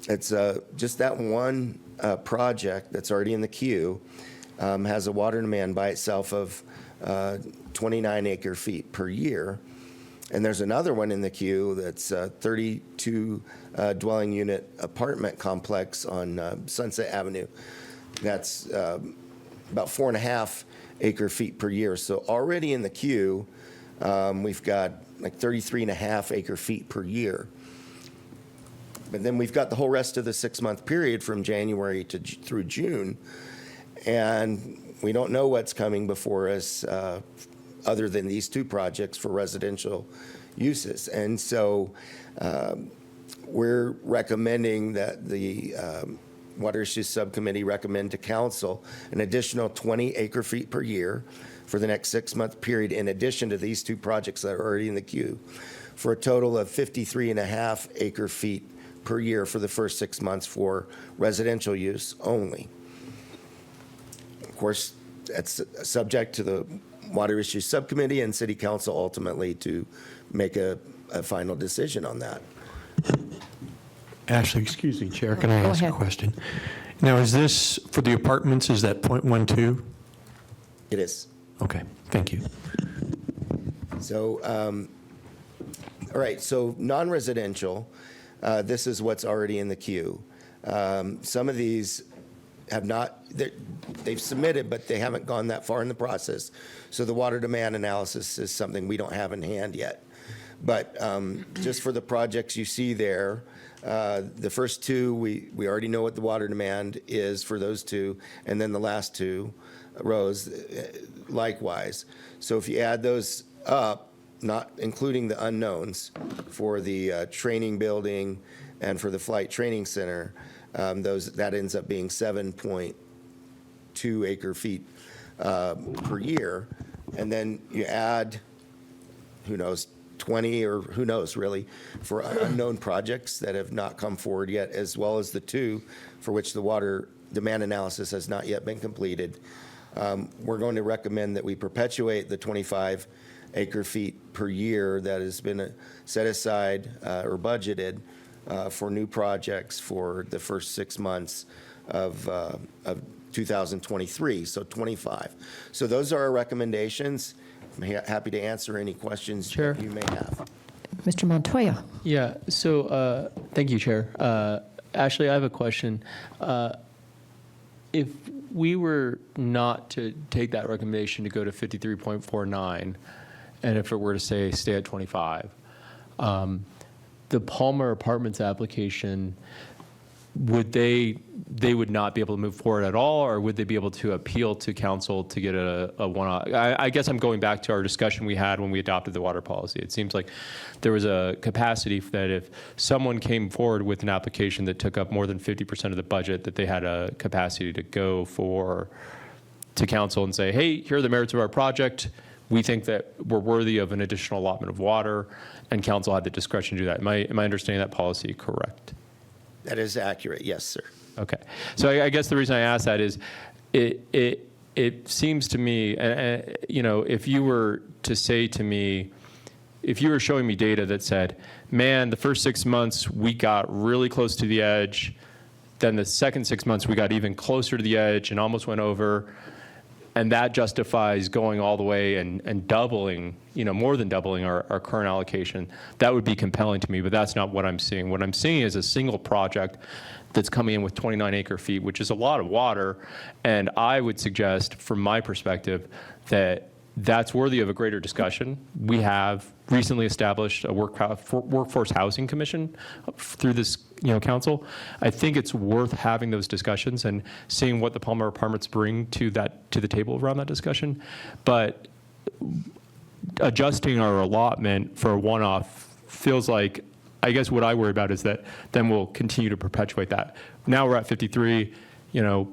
it's just that one project that's already in the queue has a water demand by itself of 29 acre-feet per year. And there's another one in the queue that's a 32 dwelling unit apartment complex on Sunset Avenue. That's about 4.5 acre-feet per year. So already in the queue, we've got like 33.5 acre-feet per year. But then we've got the whole rest of the 6-month period from January through June. And we don't know what's coming before us other than these two projects for residential uses. And so we're recommending that the Water Issues Subcommittee recommend to Council an additional 20 acre-feet per year for the next 6-month period, in addition to these two projects that are already in the queue, for a total of 53.5 acre-feet per year for the first 6 months for residential use only. Of course, that's subject to the Water Issues Subcommittee and City Council ultimately to make a final decision on that. Ashley, excuse me, Chair, can I Go ask ahead. a question? Now, is this, for the apartments, is that .12? It is. Okay, thank you. So, all right, so non-residential, this is what's already in the queue. Some of these have not, they've submitted, but they haven't gone that far in the process. So the water demand analysis is something we don't have in hand yet. But just for the projects you see there, the first two, we already know what the water demand is for those two, and then the last two rows likewise. So if you add those up, not including the unknowns for the training building and for the flight training center, that ends up being 7.2 acre-feet per year. And then you add, who knows, 20 or who knows really, for unknown projects that have not come forward yet, as well as the two for which the water demand analysis has not yet been completed. We're going to recommend that we perpetuate the 25 acre-feet per year that has been set aside or budgeted for new projects for the first 6 months of 2023, so 25. So those are our recommendations. I'm happy to answer any questions Chair. you may have. Mr. Montoya. Yeah, so thank you, Chair. Ashley, I have a question. If we were not to take that recommendation to go to 53.49, and if it were to say stay at 25, the Palmer Apartments application, would they would not be able to move forward at all, or would they be able to appeal to council to get a one-off? I guess I'm going back to our discussion we had when we adopted the water policy. It seems like there was a capacity that if someone came forward with an application that took up more than 50% of the budget, that they had a capacity to go to council and say, hey, here are the merits of our project. We think that we're worthy of an additional allotment of water, and council had the discretion to do that. Am I understanding that policy correct? That is accurate, yes, sir. Okay. So I guess the reason I ask that is it seems to me, if you were to say to me, if you were showing me data that said, man, the first 6 months we got really close to the edge, then the second 6 months we got even closer to the edge and almost went over, and that justifies going all the way and doubling, more than doubling our current allocation, that would be compelling to me, but that's not what I'm seeing. What I'm seeing is a single project that's coming in with 29 acre-feet, which is a lot of water, and I would suggest, from my perspective, that that's worthy of a greater discussion. We have recently established a workforce housing commission through this council. I think it's worth having those discussions and seeing what the Palmer Apartments bring to the table around that discussion. But adjusting our allotment for a one-off feels like, I guess what I worry about is that then we'll continue to perpetuate that. Now we're at 53.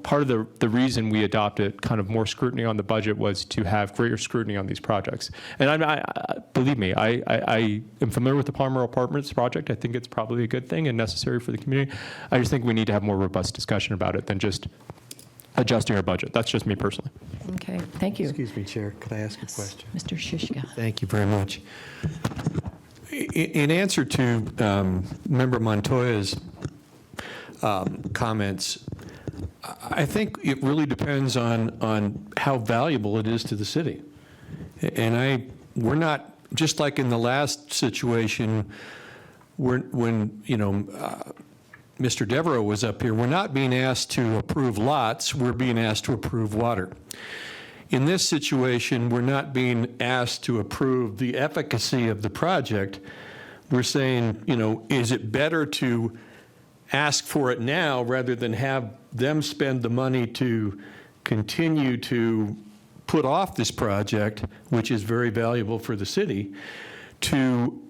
Part of the reason we adopted kind of more scrutiny on the budget was to have greater scrutiny on these projects. And believe me, I am familiar with the Palmer Apartments project. I think it's probably a good thing and necessary for the community. I just think we need to have more robust discussion about it than just adjusting our budget. That's just me personally. Okay, thank you. Excuse me, Chair, could I ask a question? Mr. Shishka. Thank you very much. In answer to Member Montoya's comments, I think it really depends on how valuable it is to the city. And we're not, just like in the last situation, when Mr. Devereaux was up here, we're not being asked to approve lots, we're being asked to approve water. In this situation, we're not being asked to approve the efficacy of the project. We're saying, is it better to ask for it now rather than have them spend the money to continue to put off this project, which is very valuable for the city, to,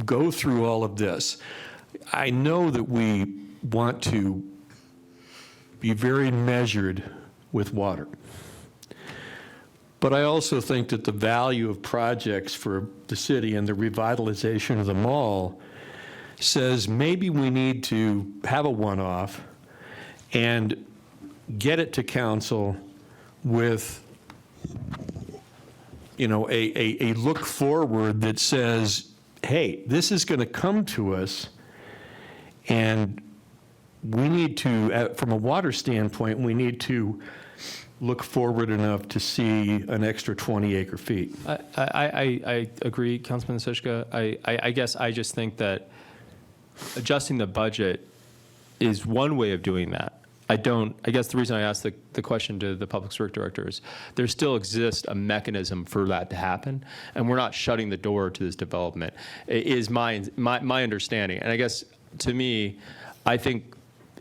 go through all of this. I know that we want to be very measured with water. But I also think that the value of projects for the city and the revitalization of the mall says maybe we need to have a one-off and get it to council with, a look forward that says, hey, this is going to come to us, and we need to, from a water standpoint, we need to look forward enough to see an extra 20 acre feet. I agree, Councilman Sushka. I guess I just think that adjusting the budget is one way of doing that. I guess the reason I asked the question to the Public Works Director is there still exists a mechanism for that to happen, and we're not shutting the door to this development, is my understanding. And I guess, to me, I think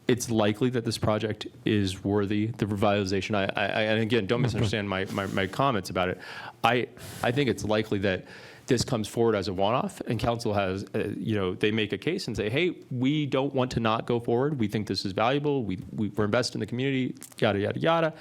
it's likely that this project is worthy, the revitalization. And again, don't misunderstand my comments about it. I think it's likely that this comes forward as a one-off, and council has, they make a case and say, hey, we don't want to not go forward. We think this is valuable. We're invested in the community, yada, yada, yada.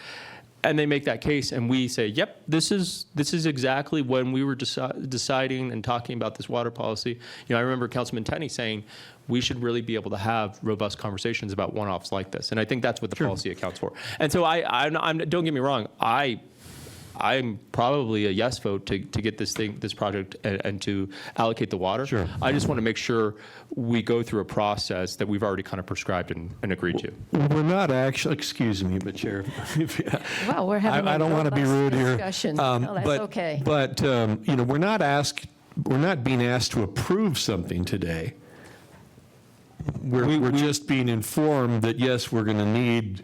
And they make that case, and we say, yep, this is exactly when we were deciding and talking about this water policy. I remember Councilman Tenney saying we should really be able to have robust conversations about one-offs like this, and I think that's what the policy accounts for. And so I'm don't get me wrong, I'm probably a yes vote to get this project and to allocate the water. Sure. I just want to make sure we go through a process that we've already kind of prescribed and agreed to. We're not actually, excuse me, but Chair. Well, we're having I don't want to be rude here. discussion. No, that's okay. But, we're not being asked to approve something today. We're just being informed that, yes, we're going to need,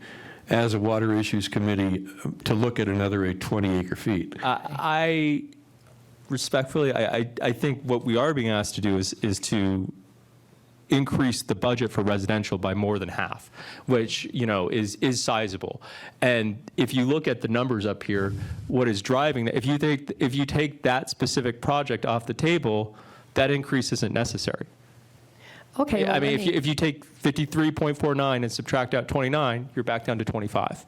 as a Water Issues Committee, to look at another 20 acre feet. I respectfully, I think what we are being asked to do is to increase the budget for residential by more than half, which, is sizable. And if you look at the numbers up here, what is driving that, if you take that specific project off the table, that increase isn't necessary. Okay. Yeah, well, I mean, if you take 53.49 and subtract out 29, you're back down to 25.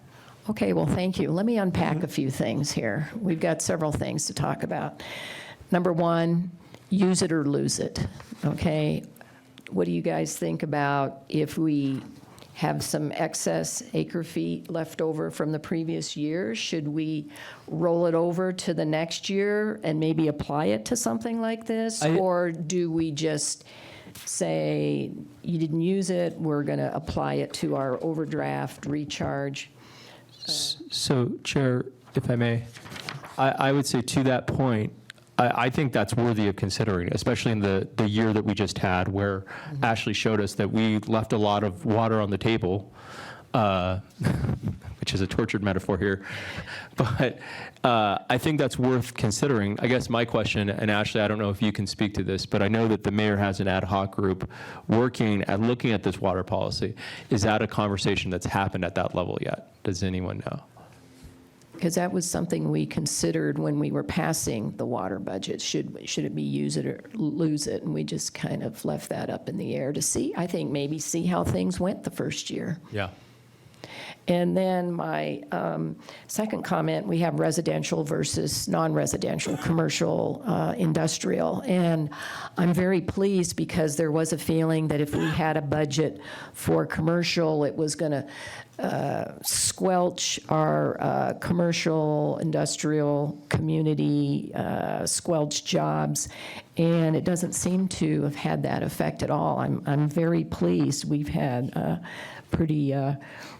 Okay, well, thank you. Let me unpack a few things here. We've got several things to talk about. Number one, use it or lose it, okay? What do you guys think about if we have some excess acre feet left over from the previous year? Should we roll it over to the next year and maybe apply it to something like this? Or do we just say, you didn't use it, we're going to apply it to our overdraft recharge? So, Chair, if I may, I would say to that point, I think that's worthy of considering, especially in the year that we just had, where Ashley showed us that we left a lot of water on the table, which is a tortured metaphor here. But I think that's worth considering. I guess my question, and Ashley, I don't know if you can speak to this, but I know that the mayor has an ad hoc group working at looking at this water policy. Is that a conversation that's happened at that level yet? Does anyone know? Because that was something we considered when we were passing the water budget. Should it be use it or lose it? And we just kind of left that up in the air to see, I think maybe see how things went the first year. Yeah. And then my second comment, we have residential versus non-residential, commercial, industrial. And I'm very pleased because there was a feeling that if we had a budget for commercial, it was going to squelch our commercial, industrial, community, squelch jobs. And it doesn't seem to have had that effect at all. I'm very pleased. We've had pretty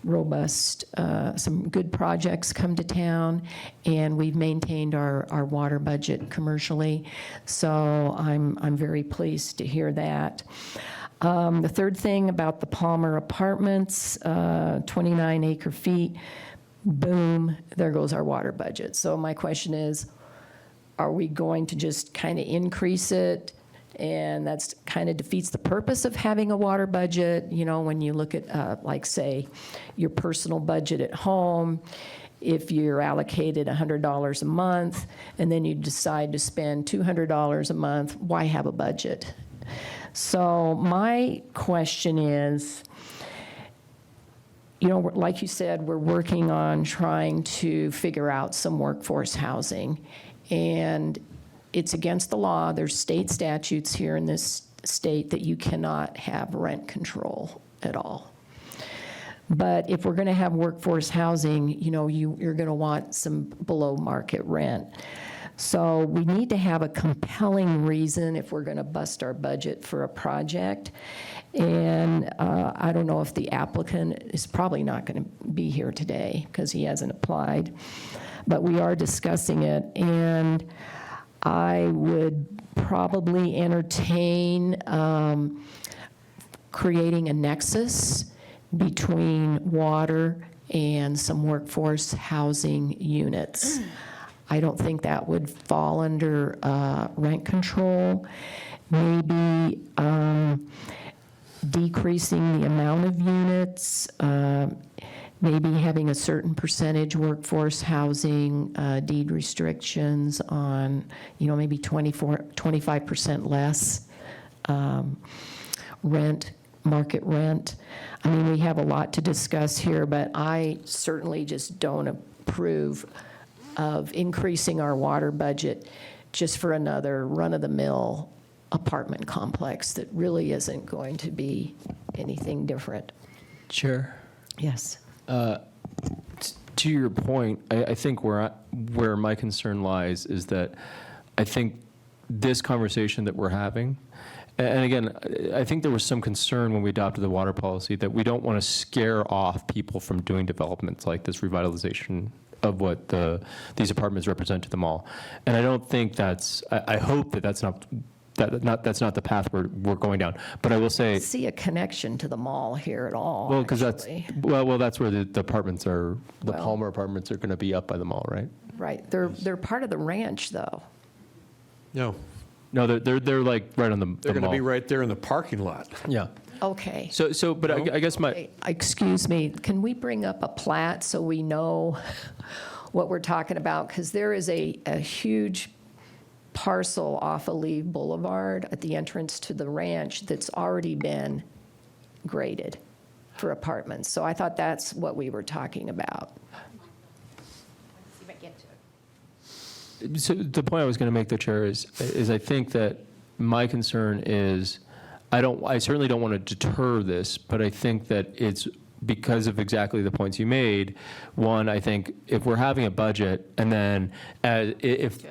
robust, some good projects come to town, and we've maintained our water budget commercially. So I'm very pleased to hear that. The third thing about the Palmer Apartments, 29 acre feet, boom, there goes our water budget. So my question is, are we going to just kind of increase it? And that's kind of defeats the purpose of having a water budget. You know, when you look at, like, say, your personal budget at home, if you're allocated $100 a month and then you decide to spend $200 a month, why have a budget? So my question is, you know, like you said, we're working on trying to figure out some workforce housing. And it's against the law. There's state statutes here in this state that you cannot have rent control at all. But if we're going to have workforce housing, you know, you're going to want some below market rent. So we need to have a compelling reason if we're going to bust our budget for a project. And I don't know if the applicant is probably not going to be here today because he hasn't applied, but we are discussing it. And I would probably entertain creating a nexus between water and some workforce housing units. I don't think that would fall under rent control. Maybe decreasing the amount of units, maybe having a certain percentage workforce housing, deed restrictions on, you know, maybe 25% less rent, market rent. I mean, we have a lot to discuss here, but I certainly just don't approve of increasing our water budget just for another run-of-the-mill apartment complex that really isn't going to be anything different. Chair? Yes. To your point, I think where my concern lies is that I think this conversation that we're having, and again, I think there was some concern when we adopted the water policy that we don't want to scare off people from doing developments like this revitalization of what these apartments represent to the mall. And I don't think I hope that that's not the path we're going down. But I will say, I see a connection to the mall here at all. well, because that's actually. that's where the apartments are. The Well- Palmer apartments are going to be up by the mall, right? Right. They're part of the ranch, though. No, No, they're like right on the they're going to mall. be right there in the parking lot. Yeah. Okay. But I guess my Hey, excuse me, can we bring up a plat so we know what we're talking about? Because there is a huge parcel off Alive Boulevard at the entrance to the ranch that's already been graded for apartments. So I thought that's what we were talking about. So the point I was going to make, the Chair, is I think that my concern is, I certainly don't want to deter this, but I think that it's because of exactly the points you made. One, I think if we're having a budget and then if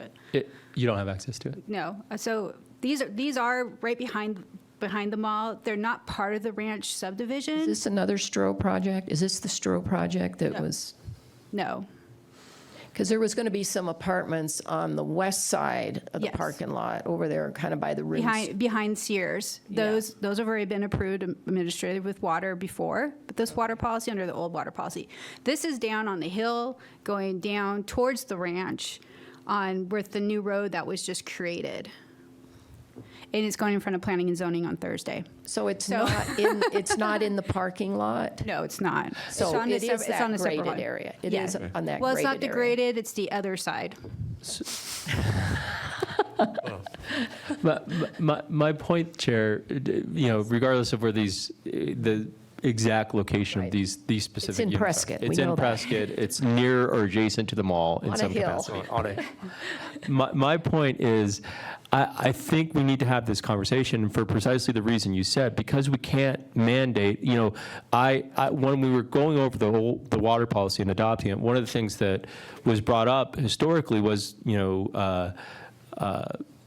you don't have access to it. No, so these are right behind the mall. They're not part of the ranch subdivision. Is this another Stroh project? Is this the Stroh project that No. was? No. Because there was going to be some apartments on the west side of the Yes. parking lot over there, kind of by the roots. Behind Sears. Yeah. Those have already been approved administrative with water before, but this water policy under the old water policy. This is down on the hill, going down towards the ranch with the new road that was just created. And it's going in front of planning and zoning on Thursday. So it's So- not in the parking lot? No, it's not. So It's on it the is it's on that a separate graded one. area? It Yeah. is on that Well, it's not graded the area. graded, it's the other side. My point, Chair, regardless of where the exact location Right. of these specific in units are. Prescott. We It's know in that. Prescott. It's near or adjacent to the mall in On a some hill. capacity. My point is, I think we need to have this conversation for precisely the reason you said, because we can't mandate. When we were going over the water policy and adopting it, one of the things that was brought up historically was,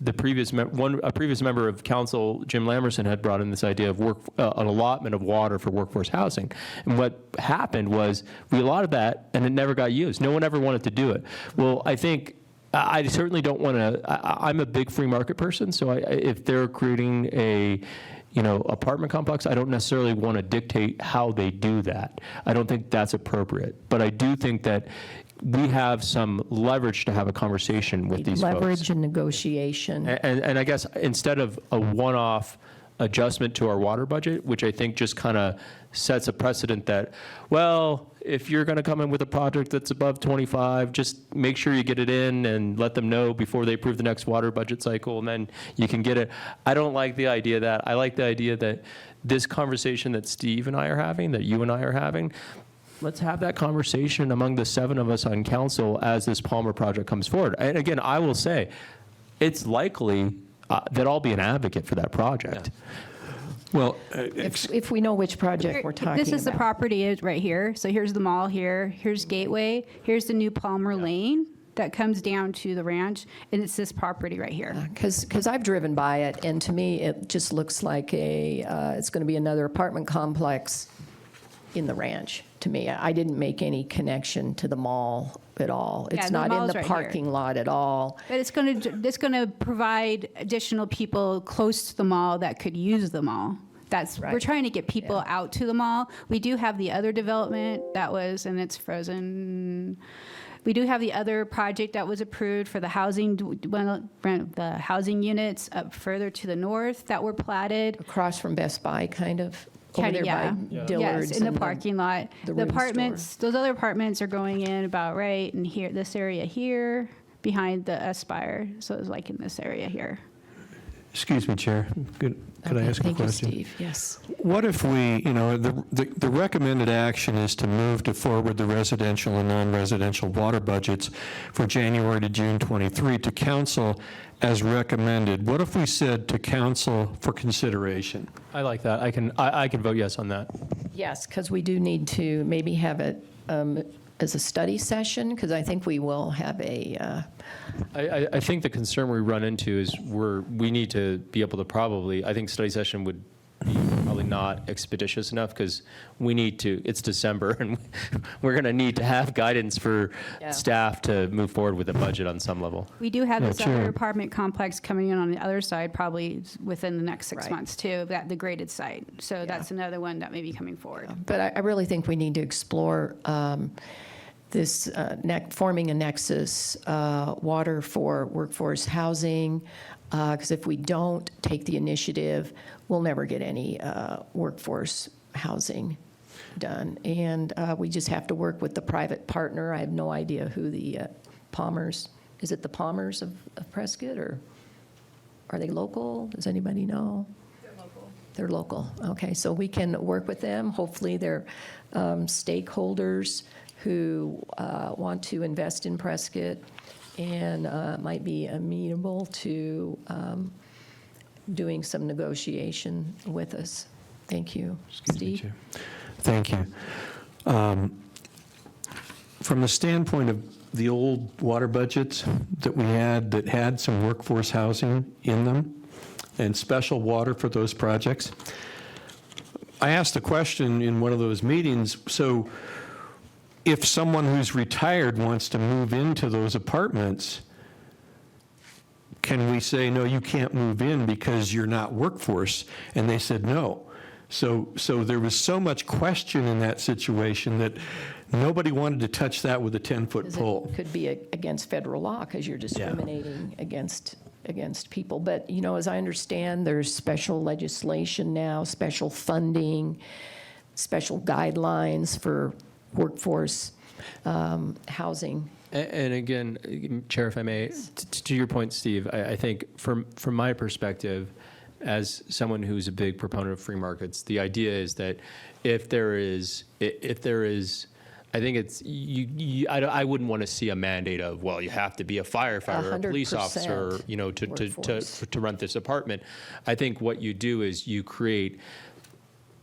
a previous member of council, Jim Lamerson, had brought in this idea of an allotment of water for workforce housing. And what happened was we allotted that, and it never got used. No one ever wanted to do it. Well, I think I certainly don't want to. I'm a big free market person, so if they're creating a apartment complex, I don't necessarily want to dictate how they do that. I don't think that's appropriate. But I do think that we have some leverage to have a conversation with these folks. Leverage and negotiation. And I guess instead of a one-off adjustment to our water budget, which I think just kind of sets a precedent that, well, if you're going to come in with a project that's above 25, just make sure you get it in and let them know before they approve the next water budget cycle, and then you can get it. I don't like the idea of that. I like the idea that this conversation that Steve and I are having, that you and I are having, let's have that conversation among the 7 of us on council as this Palmer project comes forward. And again, I will say, it's likely that I'll be an advocate for that project. Well, If we know which project we're talking about. This is the property is right here. So here's the mall here, here's Gateway, here's the new Palmer Lane that comes down to the ranch, and it's this property right here. Because I've driven by it, and to me, it just looks like it's going to be another apartment complex in the ranch, to me. I didn't make any connection to the mall at all. Yeah, It's the not in mall's the right here. parking lot at all. But it's going to provide additional people close to the mall that could use the mall. We're Right. trying to get people out to the mall. We do have the other development and it's frozen. We do have the other project that was approved for the housing, the housing units up further to the north that were platted. Across from Best Buy, kind of, over Kind there of, yeah. by Dillard's. Yes, in the and parking lot. the The Room apartments, those other apartments are going in about right in here, this area here, behind the Aspire. So it's like in this area here. excuse me, Chair, could I Okay, ask a question? Thank you, Steve, yes. What if we, the recommended action is to move to forward the residential and non-residential water budgets for January to June 23 to council as recommended? What if we said to council for consideration? I like that. I can vote yes on that. Yes, because we do need to maybe have it as a study session, because I think we will have a, I think the concern we run into is we need to be able to probably, I think study session would be probably not expeditious enough, because we need to, it's December, and we're going to need to have guidance for Yeah. staff to move forward with a budget on some level. We do have this sure. other apartment complex coming in on the other side, probably within the next 6 Right. months too, the graded site. So that's another one that may be coming forward. but I really think we need to explore this forming a nexus, water for workforce housing, because if we don't take the initiative, we'll never get any workforce housing done. And we just have to work with the private partner. I have no idea who the Palmers, is it the Palmers of Prescott, or are they local? Does anybody know? They're local. Okay, so we can work with them. Hopefully they're stakeholders who want to invest in Prescott and might be amenable to doing some negotiation with us. Thank you. Steve? Chair. Thank you. From the standpoint of the old water budgets that we had that had some workforce housing in them and special water for those projects, I asked a question in one of those meetings, so if someone who's retired wants to move into those apartments, can we say, no, you can't move in because you're not workforce? And they said no. So there was so much question in that situation that nobody wanted to touch that with a 10-foot 'Cause pole. it could be against federal law because you're discriminating against people. But, as I understand, there's special legislation now, special funding, special guidelines for workforce housing. And again, Chair, if I may, to your point, Steve, I think from my perspective, as someone who's a big proponent of free markets, the idea is that if there is, I think it's, I wouldn't want to see a mandate of, well, you have to be a firefighter or a police 100% officer, to rent this apartment. I think what you do is you create,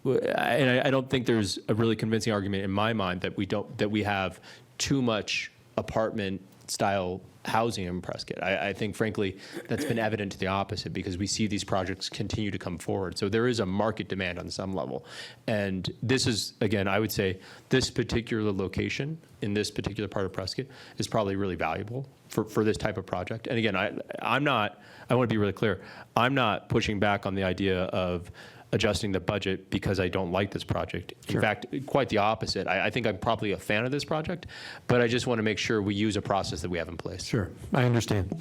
and I don't think there's a really convincing argument in my mind that we have too much apartment-style housing in Prescott. I think, frankly, that's been evident to the opposite because we see these projects continue to come forward. So there is a market demand on some level. And this is, again, I would say this particular location in this particular part of Prescott is probably really valuable for this type of project. And again, I want to be really clear, I'm not pushing back on the idea of adjusting the budget because I don't like this project. In fact, quite the opposite. I think I'm probably a fan of this project, but I just want to make sure we use a process that we have in place. Sure, I understand.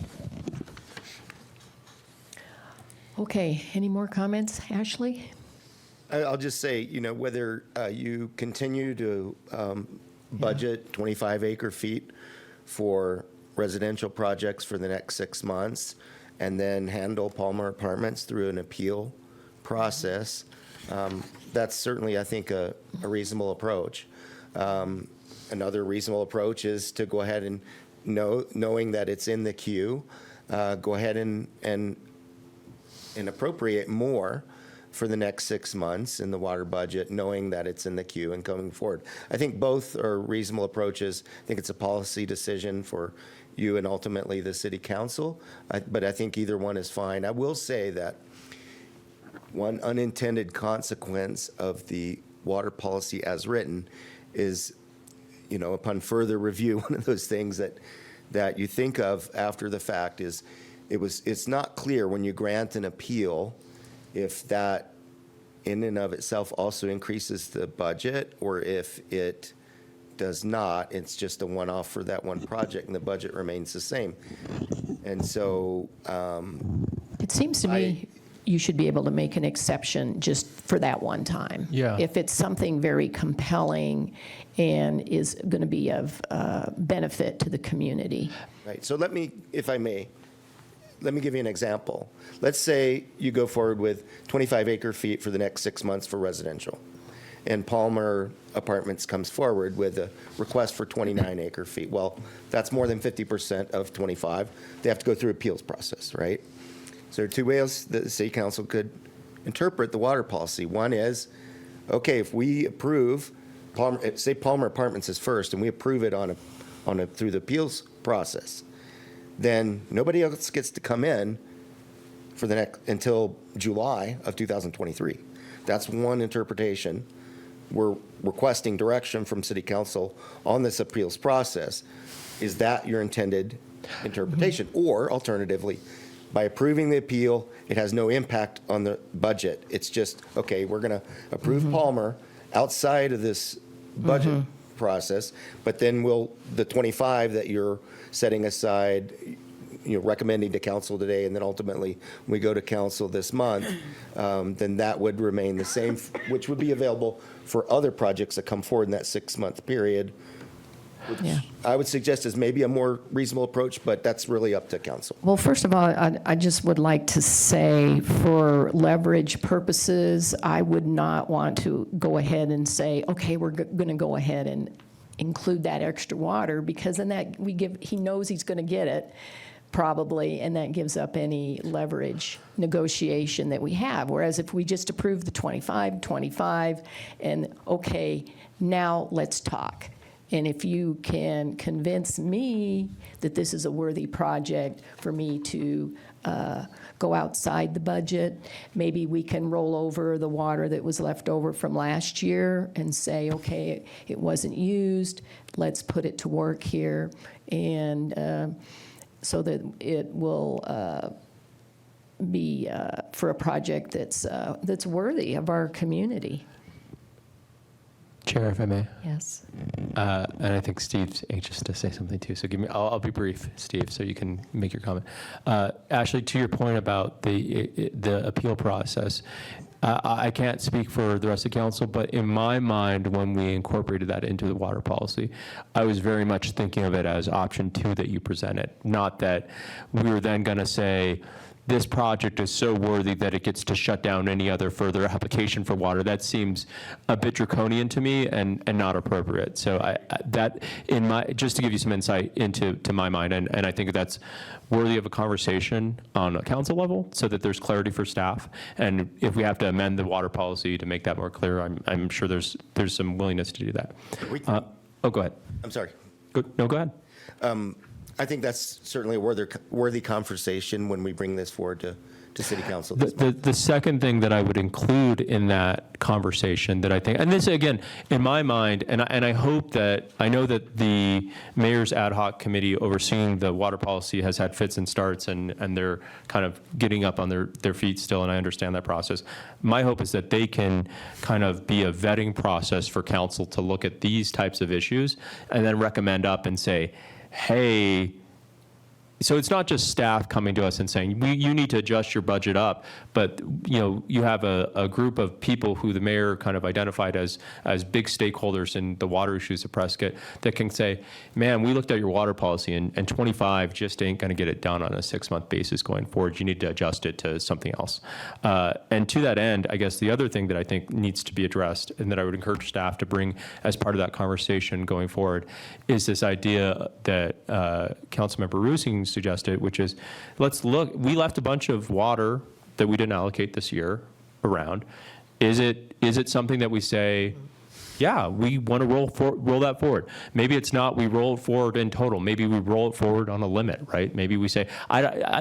Okay, any more comments, Ashley? I'll just say, whether you continue to budget 25 acre feet for residential projects for the next 6 months, and then handle Palmer Apartments through an appeal process, that's certainly, I think, a reasonable approach. Another reasonable approach is to go ahead and, knowing that it's in the queue, go ahead and appropriate more for the next 6 months in the water budget, knowing that it's in the queue and coming forward. I think both are reasonable approaches. I think it's a policy decision for you and ultimately the city council, but I think either one is fine. I will say that one unintended consequence of the water policy as written is, upon further review, one of those things that you think of after the fact is it's not clear when you grant an appeal if that in and of itself also increases the budget, or if it does not, it's just a one-off for that one project and the budget remains the same. And so It seems to me you should be able to make an exception just for that one time. Yeah. If it's something very compelling and is going to be of benefit to the community. Right, so let me, if I may, let me give you an example. Let's say you go forward with 25 acre feet for the next 6 months for residential, and Palmer Apartments comes forward with a request for 29 acre feet. Well, that's more than 50% of 25. They have to go through appeals process, right? So there are two ways that the city council could interpret the water policy. One is, okay, if we approve, say Palmer Apartments is first, and we approve it through the appeals process, then nobody else gets to come in for until July of 2023. That's one interpretation. We're requesting direction from city council on this appeals process. Is that your intended interpretation? Or alternatively, by approving the appeal, it has no impact on the budget. It's just, okay, we're going to approve Palmer outside of this budget process, but then the 25 that you're setting aside, recommending to council today, and then ultimately we go to council this month, then that would remain the same, which would be available for other projects that come forward in that 6-month period, which I would suggest is maybe a more reasonable approach, but that's really up to council. Well, first of all, I just would like to say, for leverage purposes, I would not want to go ahead and say, okay, we're going to go ahead and include that extra water, because then he knows he's going to get it, probably, and that gives up any leverage negotiation that we have. Whereas if we just approve the 25, and okay, now let's talk. And if you can convince me that this is a worthy project for me to go outside the budget, maybe we can roll over the water that was left over from last year and say, okay, it wasn't used, let's put it to work here, and so that it will be for a project that's worthy of our community. Chair, if I may. Yes. And I think Steve's anxious to say something too, so I'll be brief, Steve, so you can make your comment. Ashley, to your point about the appeal process, I can't speak for the rest of council, but in my mind, when we incorporated that into the water policy, I was very much thinking of it as option 2 that you presented, not that we were then going to say, this project is so worthy that it gets to shut down any other further application for water. That seems a bit draconian to me and not appropriate. So just to give you some insight into my mind, and I think that's worthy of a conversation on a council level so that there's clarity for staff. And if we have to amend the water policy to make that more clear, I'm sure there's some willingness to do that. Go ahead. I'm sorry. No, go ahead. I think that's certainly a worthy conversation when we bring this forward to City Council this month. The second thing that I would include in that conversation that I think, and this again, in my mind, and I hope that, I know that the Mayor's Ad Hoc Committee overseeing the water policy has had fits and starts, and they're kind of getting up on their feet still, and I understand that process. My hope is that they can kind of be a vetting process for council to look at these types of issues and then recommend up and say, hey, so it's not just staff coming to us and saying, you need to adjust your budget up, but, you have a group of people who the mayor kind of identified as big stakeholders in the water issues of Prescott that can say, man, we looked at your water policy and 25 just ain't going to get it done on a 6-month basis going forward. You need to adjust it to something else. And to that end, I guess the other thing that I think needs to be addressed and that I would encourage staff to bring as part of that conversation going forward is this idea that Councilmember Rusing suggested, which is, let's look, we left a bunch of water that we didn't allocate this year around. Is it something that we say, yeah, we want to roll that forward? Maybe it's not we roll it forward in total. Maybe we roll it forward on a limit, right? Maybe we say,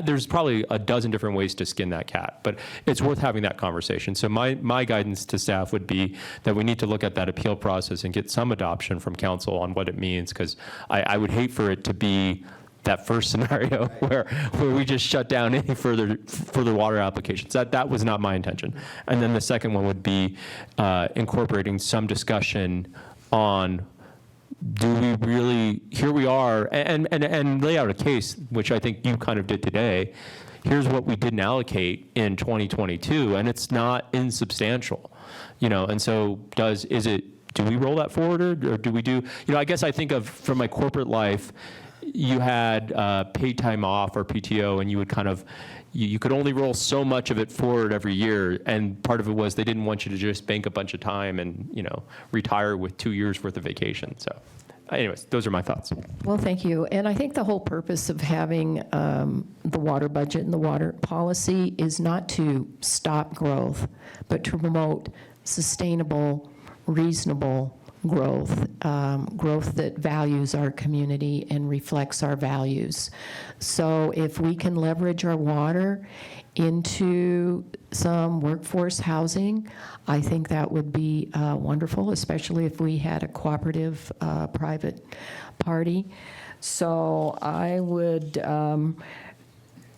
there's probably a dozen different ways to skin that cat, but it's worth having that conversation. So my guidance to staff would be that we need to look at that appeal process and get some adoption from council on what it means, because I would hate for it to be that first scenario where we just shut down any further water applications. That was not my intention. And then the second one would be incorporating some discussion on, do we really, here we are, and lay out a case, which I think you kind of did today. Here's what we didn't allocate in 2022, and it's not insubstantial, and so do we roll that forward, or do we do, I guess I think of, from my corporate life, you had paid time off or PTO, and you would kind of, you could only roll so much of it forward every year, and part of it was they didn't want you to just bank a bunch of time and, retire with 2 years worth of vacation. So anyways, those are my thoughts. Well, thank you. And I think the whole purpose of having the water budget and the water policy is not to stop growth, but to promote sustainable, reasonable growth, growth that values our community and reflects our values. So if we can leverage our water into some workforce housing, I think that would be wonderful, especially if we had a cooperative private party. So I would,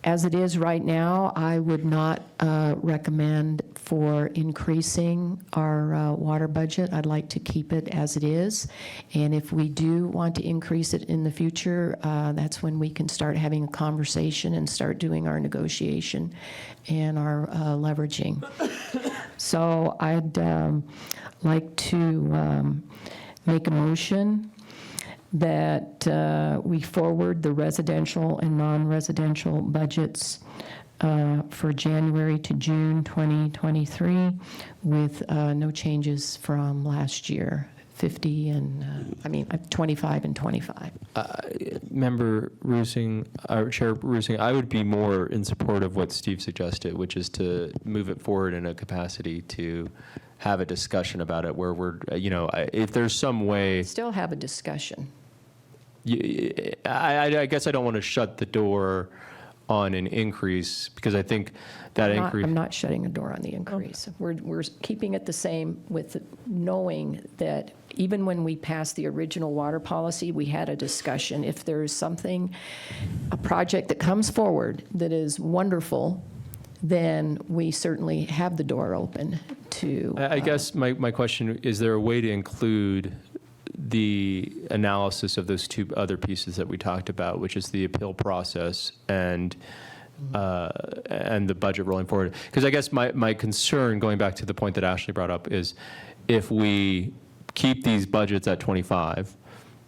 as it is right now, I would not recommend for increasing our water budget. I'd like to keep it as it is. And if we do want to increase it in the future, that's when we can start having a conversation and start doing our negotiation and our leveraging. So I'd like to make a motion that we forward the residential and non-residential budgets for January to June 2023 with no changes from last year, 50 and, 25 and 25. Member Rusing, or Chair Rusing, I would be more in support of what Steve suggested, which is to move it forward in a capacity to have a discussion about it where we're, if there's some way. Still have a discussion. I guess I don't want to shut the door on an increase, because I think that increase. I'm not shutting the door on the increase. Okay. We're keeping it the same with knowing that even when we passed the original water policy, we had a discussion. If there is something, a project that comes forward that is wonderful, then we certainly have the door open to. I guess my question, is there a way to include the analysis of those two other pieces that we talked about, which is the appeal process and the budget rolling forward? Because I guess my concern, going back to the point that Ashley brought up, is if we keep these budgets at 25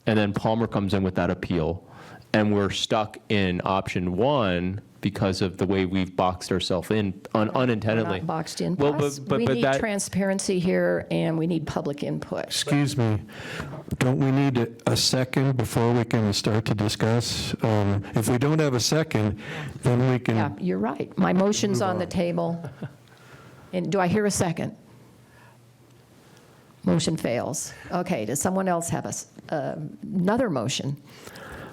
and then Palmer comes in with that appeal and we're stuck in option one because of the way we've boxed ourselves in unintendedly. We're not boxed in. Well, Plus, but we need that, transparency here, and we need public input. Excuse me, don't we need a second before we can start to discuss? If we don't have a second, then we can. Yeah, you're right. My motion's on the table. And do I hear a second? Motion fails. Okay, does someone else have another motion?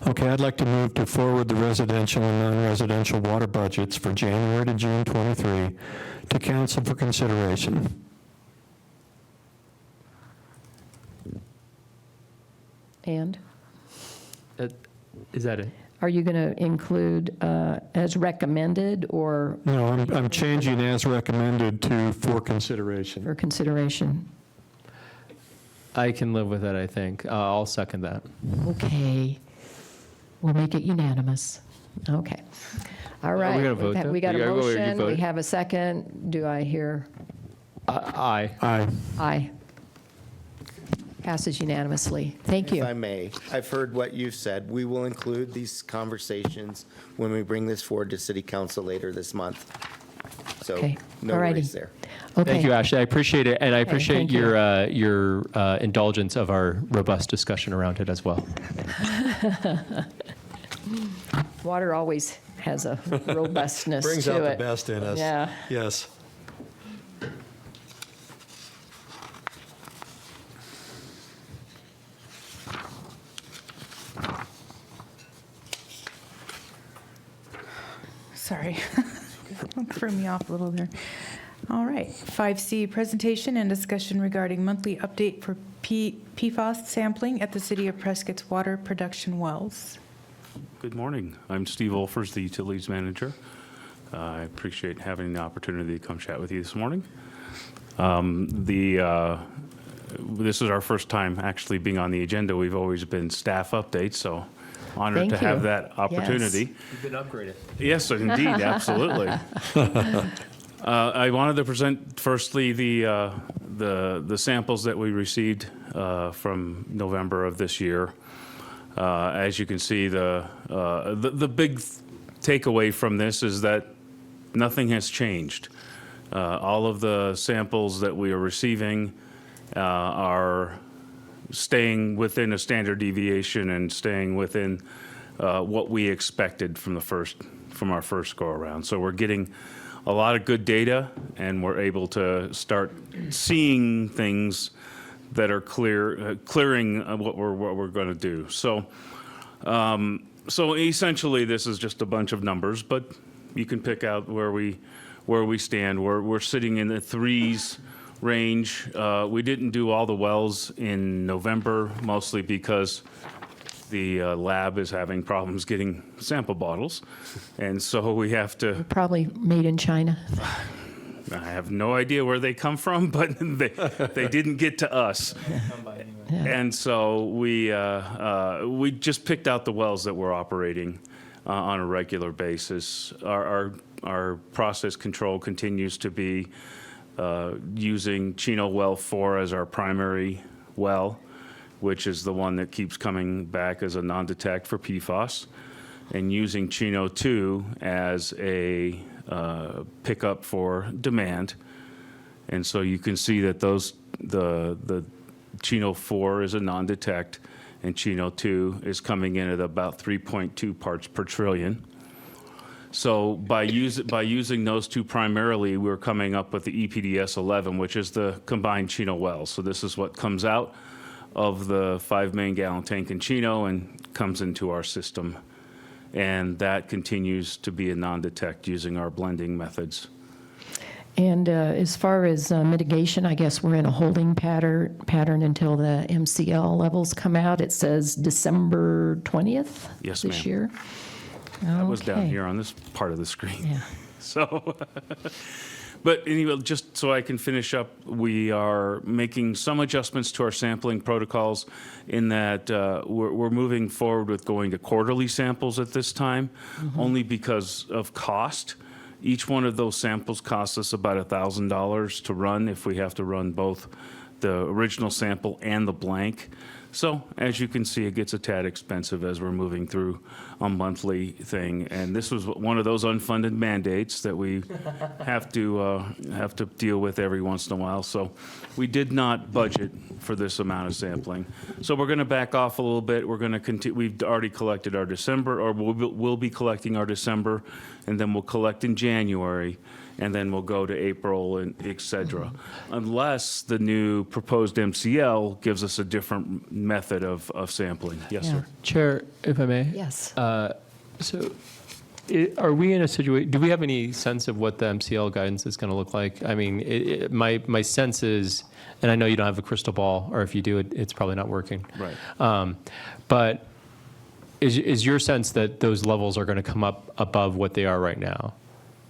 Okay, I'd like to move to forward the residential and non-residential water budgets for January to June 23 to council for consideration. And? Is that it? Are you going to include as recommended or? No, I'm changing as recommended to for consideration. For consideration. I can live with that, I think. I'll second that. Okay. We'll make it unanimous. Okay. All we right. gonna vote, though? We got a We gotta go, or you motion. We vote? have a second. Do I hear Aye. Aye. aye? Passes unanimously. Thank If you. I may, I've heard what you've said. We will include these conversations when we bring this forward to city council later this month. So Okay. no All righty. worries there. Okay. Thank you, Ashley. I appreciate it, and I Okay, appreciate thank you. your indulgence of our robust discussion around it as well. Water always has a robustness to it. Brings out the best in us. Yeah. Yes. Sorry. Threw me off a little there. All right. 5C, presentation and discussion regarding monthly update for PFAS sampling at the City of Prescott's water production wells. Good morning. I'm Steve Olfers, the Utilities Manager. I appreciate having the opportunity to come chat with you this morning. This is our first time actually being on the agenda. We've always been staff updates, so honored Thank to have you. that opportunity. You've been upgraded. Yes, indeed, absolutely. I wanted to present firstly the samples that we received from November of this year. As you can see, the big takeaway from this is that nothing has changed. All of the samples that we are receiving are staying within a standard deviation and staying within what we expected from our first go around. So we're getting a lot of good data, and we're able to start seeing things that are clearing what we're going to do. So essentially, this is just a bunch of numbers, but you can pick out where we stand. We're sitting in the threes range. We didn't do all the wells in November, mostly because the lab is having problems getting sample bottles, and so we have to. Probably made in China. I have no idea where they come from, but they didn't get to us. And so we just picked out the wells that we're operating on a regular basis. Our process control continues to be using Chino Well 4 as our primary well, which is the one that keeps coming back as a non-detect for PFAS, and using Chino 2 as a pickup for demand. And so you can see that the Chino 4 is a non-detect, and Chino 2 is coming in at about 3.2 parts per trillion. So by using those two primarily, we're coming up with the EPDS 11, which is the combined Chino well. So this is what comes out of the 5 million gallon tank in Chino and comes into our system. And that continues to be a non-detect using our blending methods. And as far as mitigation, I guess we're in a holding pattern until the MCL levels come out. It says December 20th Yes, this ma'am. year. That was down Okay. here on this part of the screen. Yeah. So, but anyway, just so I can finish up, we are making some adjustments to our sampling protocols in that we're moving forward with going to quarterly samples at this time, only because of cost. Each one of those samples costs us about $1,000 to run if we have to run both the original sample and the blank. So as you can see, it gets a tad expensive as we're moving through a monthly thing. And this was one of those unfunded mandates that we have to deal with every once in a while. So we did not budget for this amount of sampling. So we're going to back off a little bit. We're going to continue. We've already collected our December, or we'll be collecting our December, and then we'll collect in January, and then we'll go to April, and et cetera, unless the new proposed MCL gives us a different method of sampling. Yes, Yeah. sir. Chair, if I may? Yes. So are we in a situation, do we have any sense of what the MCL guidance is going to look like? I mean, my sense is, and I know you don't have a crystal ball, or if you do, it's probably not working. Right. But is your sense that those levels are going to come up above what they are right now?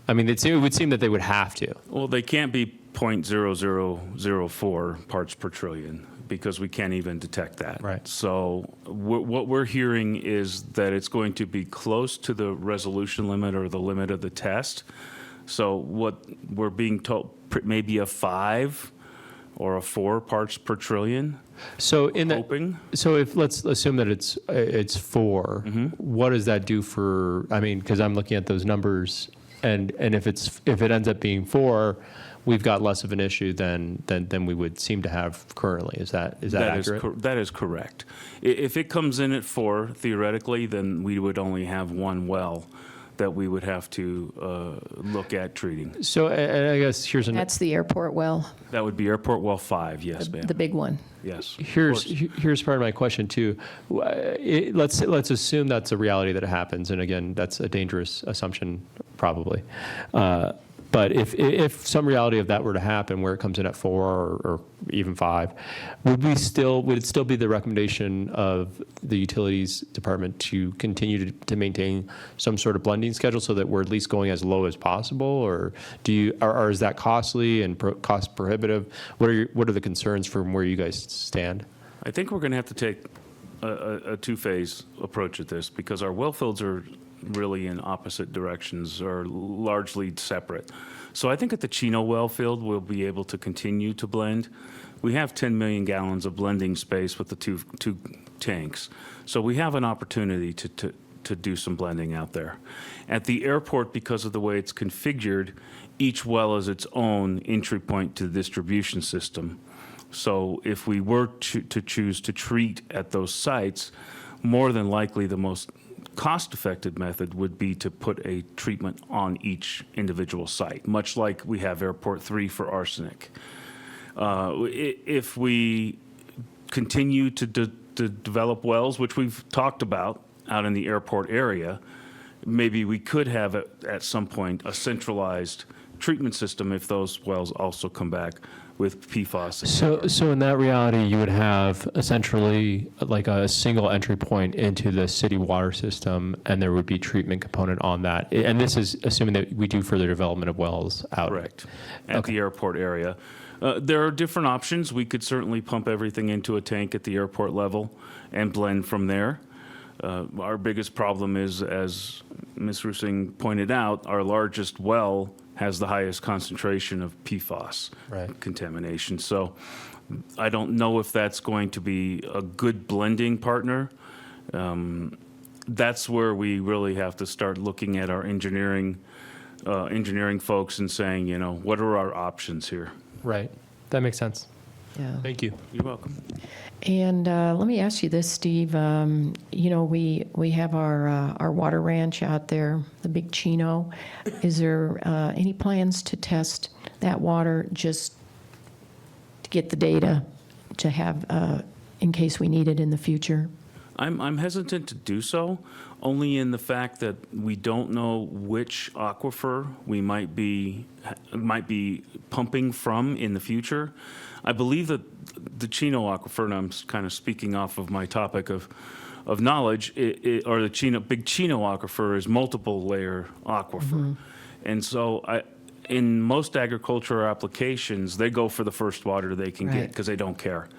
I mean, it would seem that they would have to. Well, they can't be .0004 parts per trillion, because we can't even detect that. Right. So what we're hearing is that it's going to be close to the resolution limit or the limit of the test. So what we're being told, maybe a 5 or a 4 parts per trillion. So in that, Hoping. so if, let's assume that it's 4, what does that do for, I mean, because I'm looking at those numbers, and if it ends up being 4, we've got less of an issue than we would seem to have currently. Is that accurate? That is correct. If it comes in at 4, theoretically, then we would only have one well that we would have to look at treating. So, and I guess here's That's the airport well, That would be Airport Well 5, yes, ma'am. the big one. Yes. here's part of my question too. Let's assume that's a reality that it happens, and again, that's a dangerous assumption probably. But if some reality of that were to happen, where it comes in at 4 or even 5, would it still be the recommendation of the utilities department to continue to maintain some sort of blending schedule so that we're at least going as low as possible, or or is that costly and cost prohibitive? What are the concerns from where you guys stand? I think we're going to have to take a two-phase approach at this, because our well fields are really in opposite directions, or largely separate. So I think at the Chino well field, we'll be able to continue to blend. We have 10 million gallons of blending space with the two tanks. So we have an opportunity to do some blending out there. At the airport, because of the way it's configured, each well is its own entry point to the distribution system. So if we were to choose to treat at those sites, more than likely the most cost-effective method would be to put a treatment on each individual site, much like we have Airport 3 for arsenic. If we continue to develop wells, which we've talked about out in the airport area, maybe we could have at some point a centralized treatment system if those wells also come back with PFAS. So in that reality, you would have essentially like a single entry point into the city water system, and there would be treatment component on that. And this is assuming that we do further development of wells out. Correct. At the airport area. There are different options. We could certainly pump everything into a tank at the airport level and blend from there. Our biggest problem is, as Ms. Rusing pointed out, our largest well has the highest concentration of PFAS contamination. So I don't know if that's going to be a good blending partner. That's where we really have to start looking at our engineering folks and saying, what are our options here? Right. That makes sense. Yeah. Thank you. You're welcome. And let me ask you this, Steve. We have our water ranch out there, the Big Chino. Is there any plans to test that water just to get the data to have in case we need it in the future? I'm hesitant to do so, only in the fact that we don't know which aquifer we might be pumping from in the future. I believe that the Chino aquifer, and I'm kind of speaking off of my topic of knowledge, or the Big Chino aquifer is multiple layer aquifer. And so in most agricultural applications, they go for the first water they can get because they don't care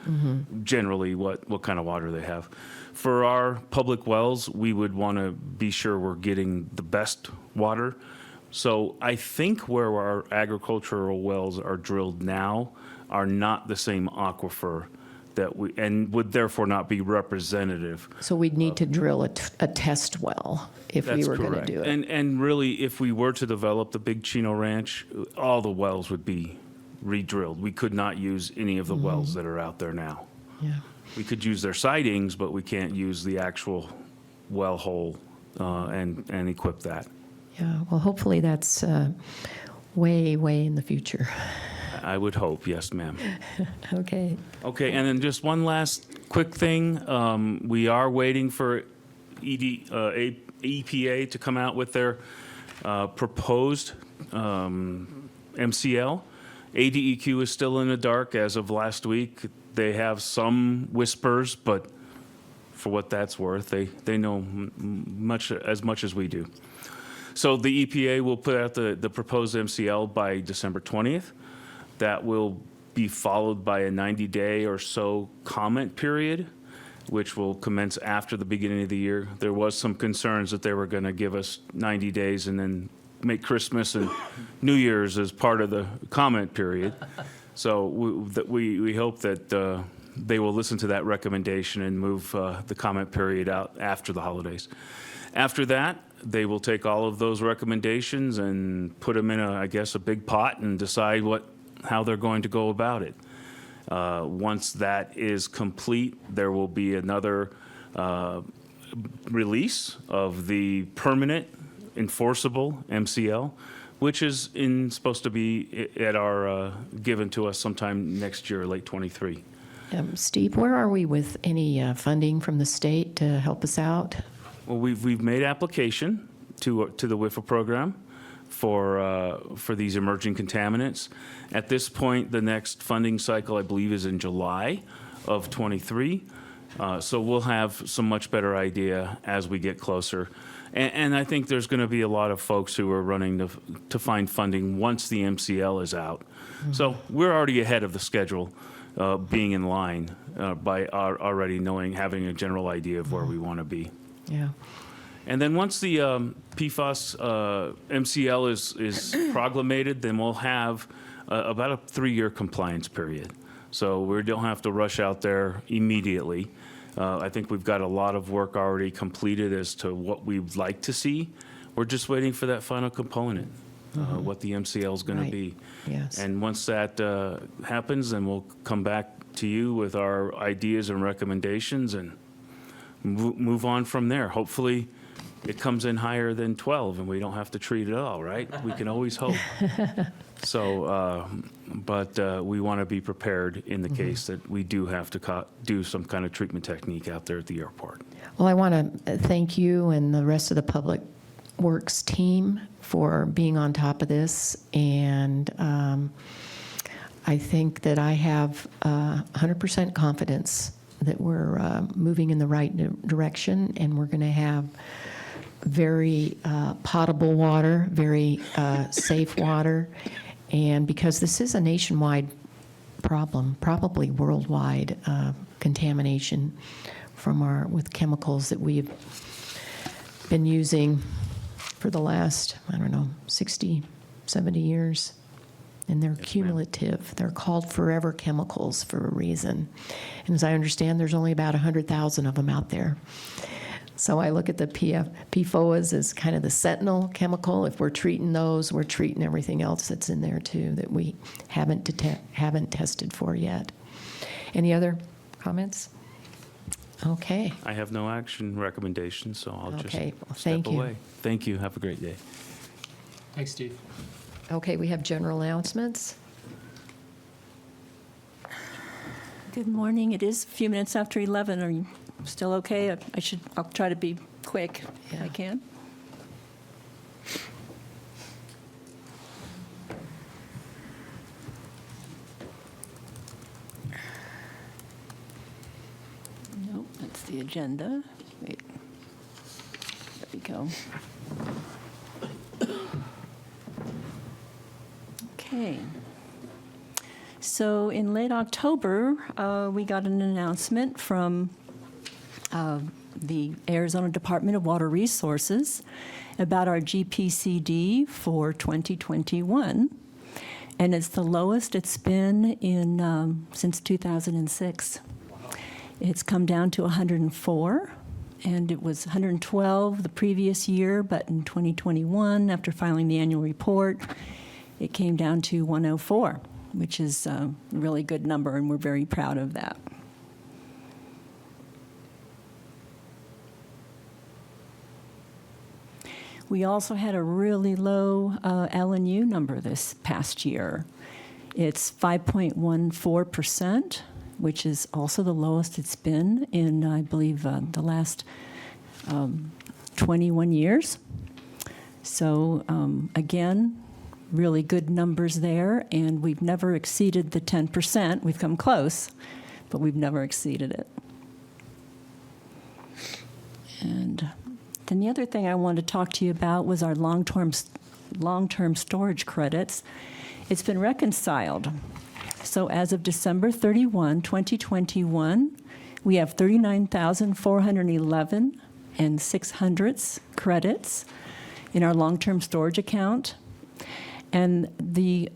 generally what kind of water they have. For our public wells, we would want to be sure we're getting the best water. So I think where our agricultural wells are drilled now are not the same aquifer and would therefore not be representative. So we'd need to drill a test well if we were going to do it. And really, if we were to develop the Big Chino Ranch, all the wells would be re-drilled. We could not use any of the wells that are out there now. Yeah. We could use their sidings, but we can't use the actual well hole and equip that. Yeah. Well, hopefully that's way, way in the future. I would hope, yes, ma'am. Okay. Okay, and then just one last quick thing. We are waiting for EPA to come out with their proposed MCL. ADEQ is still in the dark as of last week. They have some whispers, but for what that's worth, they know as much as we do. So the EPA will put out the proposed MCL by December 20th. That will be followed by a 90-day or so comment period, which will commence after the beginning of the year. There was some concerns that they were going to give us 90 days and then make Christmas and New Year's as part of the comment period. So we hope that they will listen to that recommendation and move the comment period out after the holidays. After that, they will take all of those recommendations and put them in, I guess, a big pot and decide how they're going to go about it. Once that is complete, there will be another release of the permanent enforceable MCL, which is supposed to be given to us sometime next year, late '23. Steve, where are we with any funding from the state to help us out? Well, we've made application to the WIFA program for these emerging contaminants. At this point, the next funding cycle, I believe, is in July of '23. So we'll have some much better idea as we get closer. And I think there's going to be a lot of folks who are running to find funding once the MCL is out. Mm-hmm. So we're already ahead of the schedule, being in line by already having a general idea of where we want to be. Yeah. And then once the PFAS MCL is proclamated, then we'll have about a 3-year compliance period. So we don't have to rush out there immediately. I think we've got a lot of work already completed as to what we'd like to see. We're just waiting for that final component, what the MCL is going to be. Yes. And once that happens, then we'll come back to you with our ideas and recommendations and move on from there. Hopefully, it comes in higher than 12 and we don't have to treat it all, right? We can always hope. So, but we want to be prepared in the case that we do have to do some kind of treatment technique out there at the airport. Well, I want to thank you and the rest of the Public Works team for being on top of this. And I think that I have 100% confidence that we're moving in the right direction, and we're going to have very potable water, very safe water. And because this is a nationwide problem, probably worldwide contamination with chemicals that we've been using for the last, 60, 70 years. And they're cumulative. They're called forever chemicals for a reason. And as I understand, there's only about 100,000 of them out there. So I look at the PFOAs as kind of the sentinel chemical. If we're treating those, we're treating everything else that's in there too that we haven't tested for yet. Any other comments? Okay. I have no action recommendations, so I'll just thank step away. Thank you. Have a great day. Thanks, Steve. Okay, we have general announcements. Good morning. It is a few minutes after 11. Are you still okay? I'll try to be quick if I can. Nope, that's the agenda. Wait. There we go. Okay. So in late October, we got an announcement from the Arizona Department of Water Resources about our GPCD for 2021, and it's the lowest it's been since 2006. It's come down to 104, and it was 112 the previous year, but in 2021, after filing the annual report, it came down to 104, which is a really good number, and we're very proud of that. We also had a really low LNU number this past year. It's 5.14%, which is also the lowest it's been in, I believe, the last 21 years. So again, really good numbers there, and we've never exceeded the 10%. We've come close, but we've never exceeded it. And then the other thing I wanted to talk to you about was our long-term storage credits. It's been reconciled. So as of December 31, 2021, we have 39,411 and 600ths credits in our long-term storage account. And the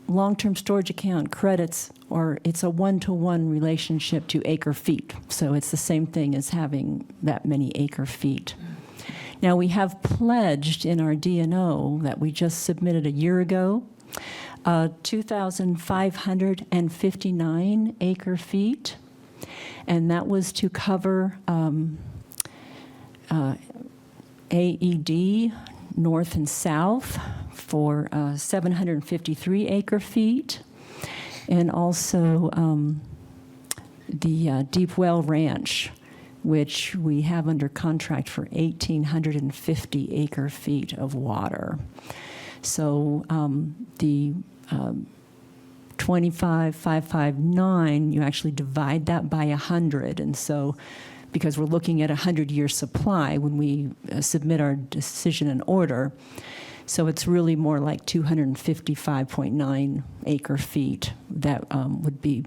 long-term storage account credits, or it's a one-to-one relationship to acre feet. So it's the same thing as having that many acre feet. Now, we have pledged in our D&O that we just submitted a year ago, 2,559 acre feet, and that was to cover AED north and south for 753 acre feet, and also the Deep Well Ranch, which we have under contract for 1,850 acre feet of water. So the 25,559, you actually divide that by 100, and so because we're looking at a 100-year supply when we submit our decision and order, so it's really more like 255.9 acre feet that would be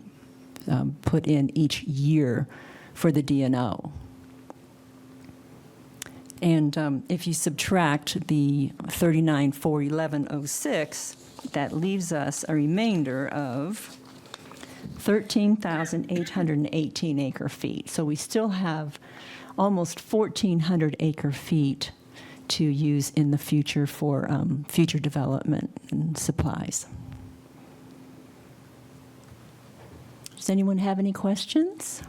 put in each year for the D&O. And if you subtract the 39,411.06, that leaves us a remainder of 13,818 acre feet. So we still have almost 1,400 acre feet to use in the future for future development and supplies. Does anyone have any questions?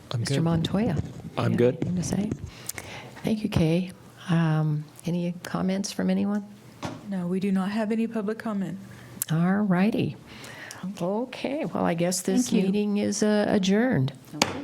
Mr. Montoya. I'm good. Anything to say? Thank you, Kay. Any comments from anyone? No, we do not have any public comment. All righty. Okay, well, I guess this Thank you. meeting is adjourned. Okay.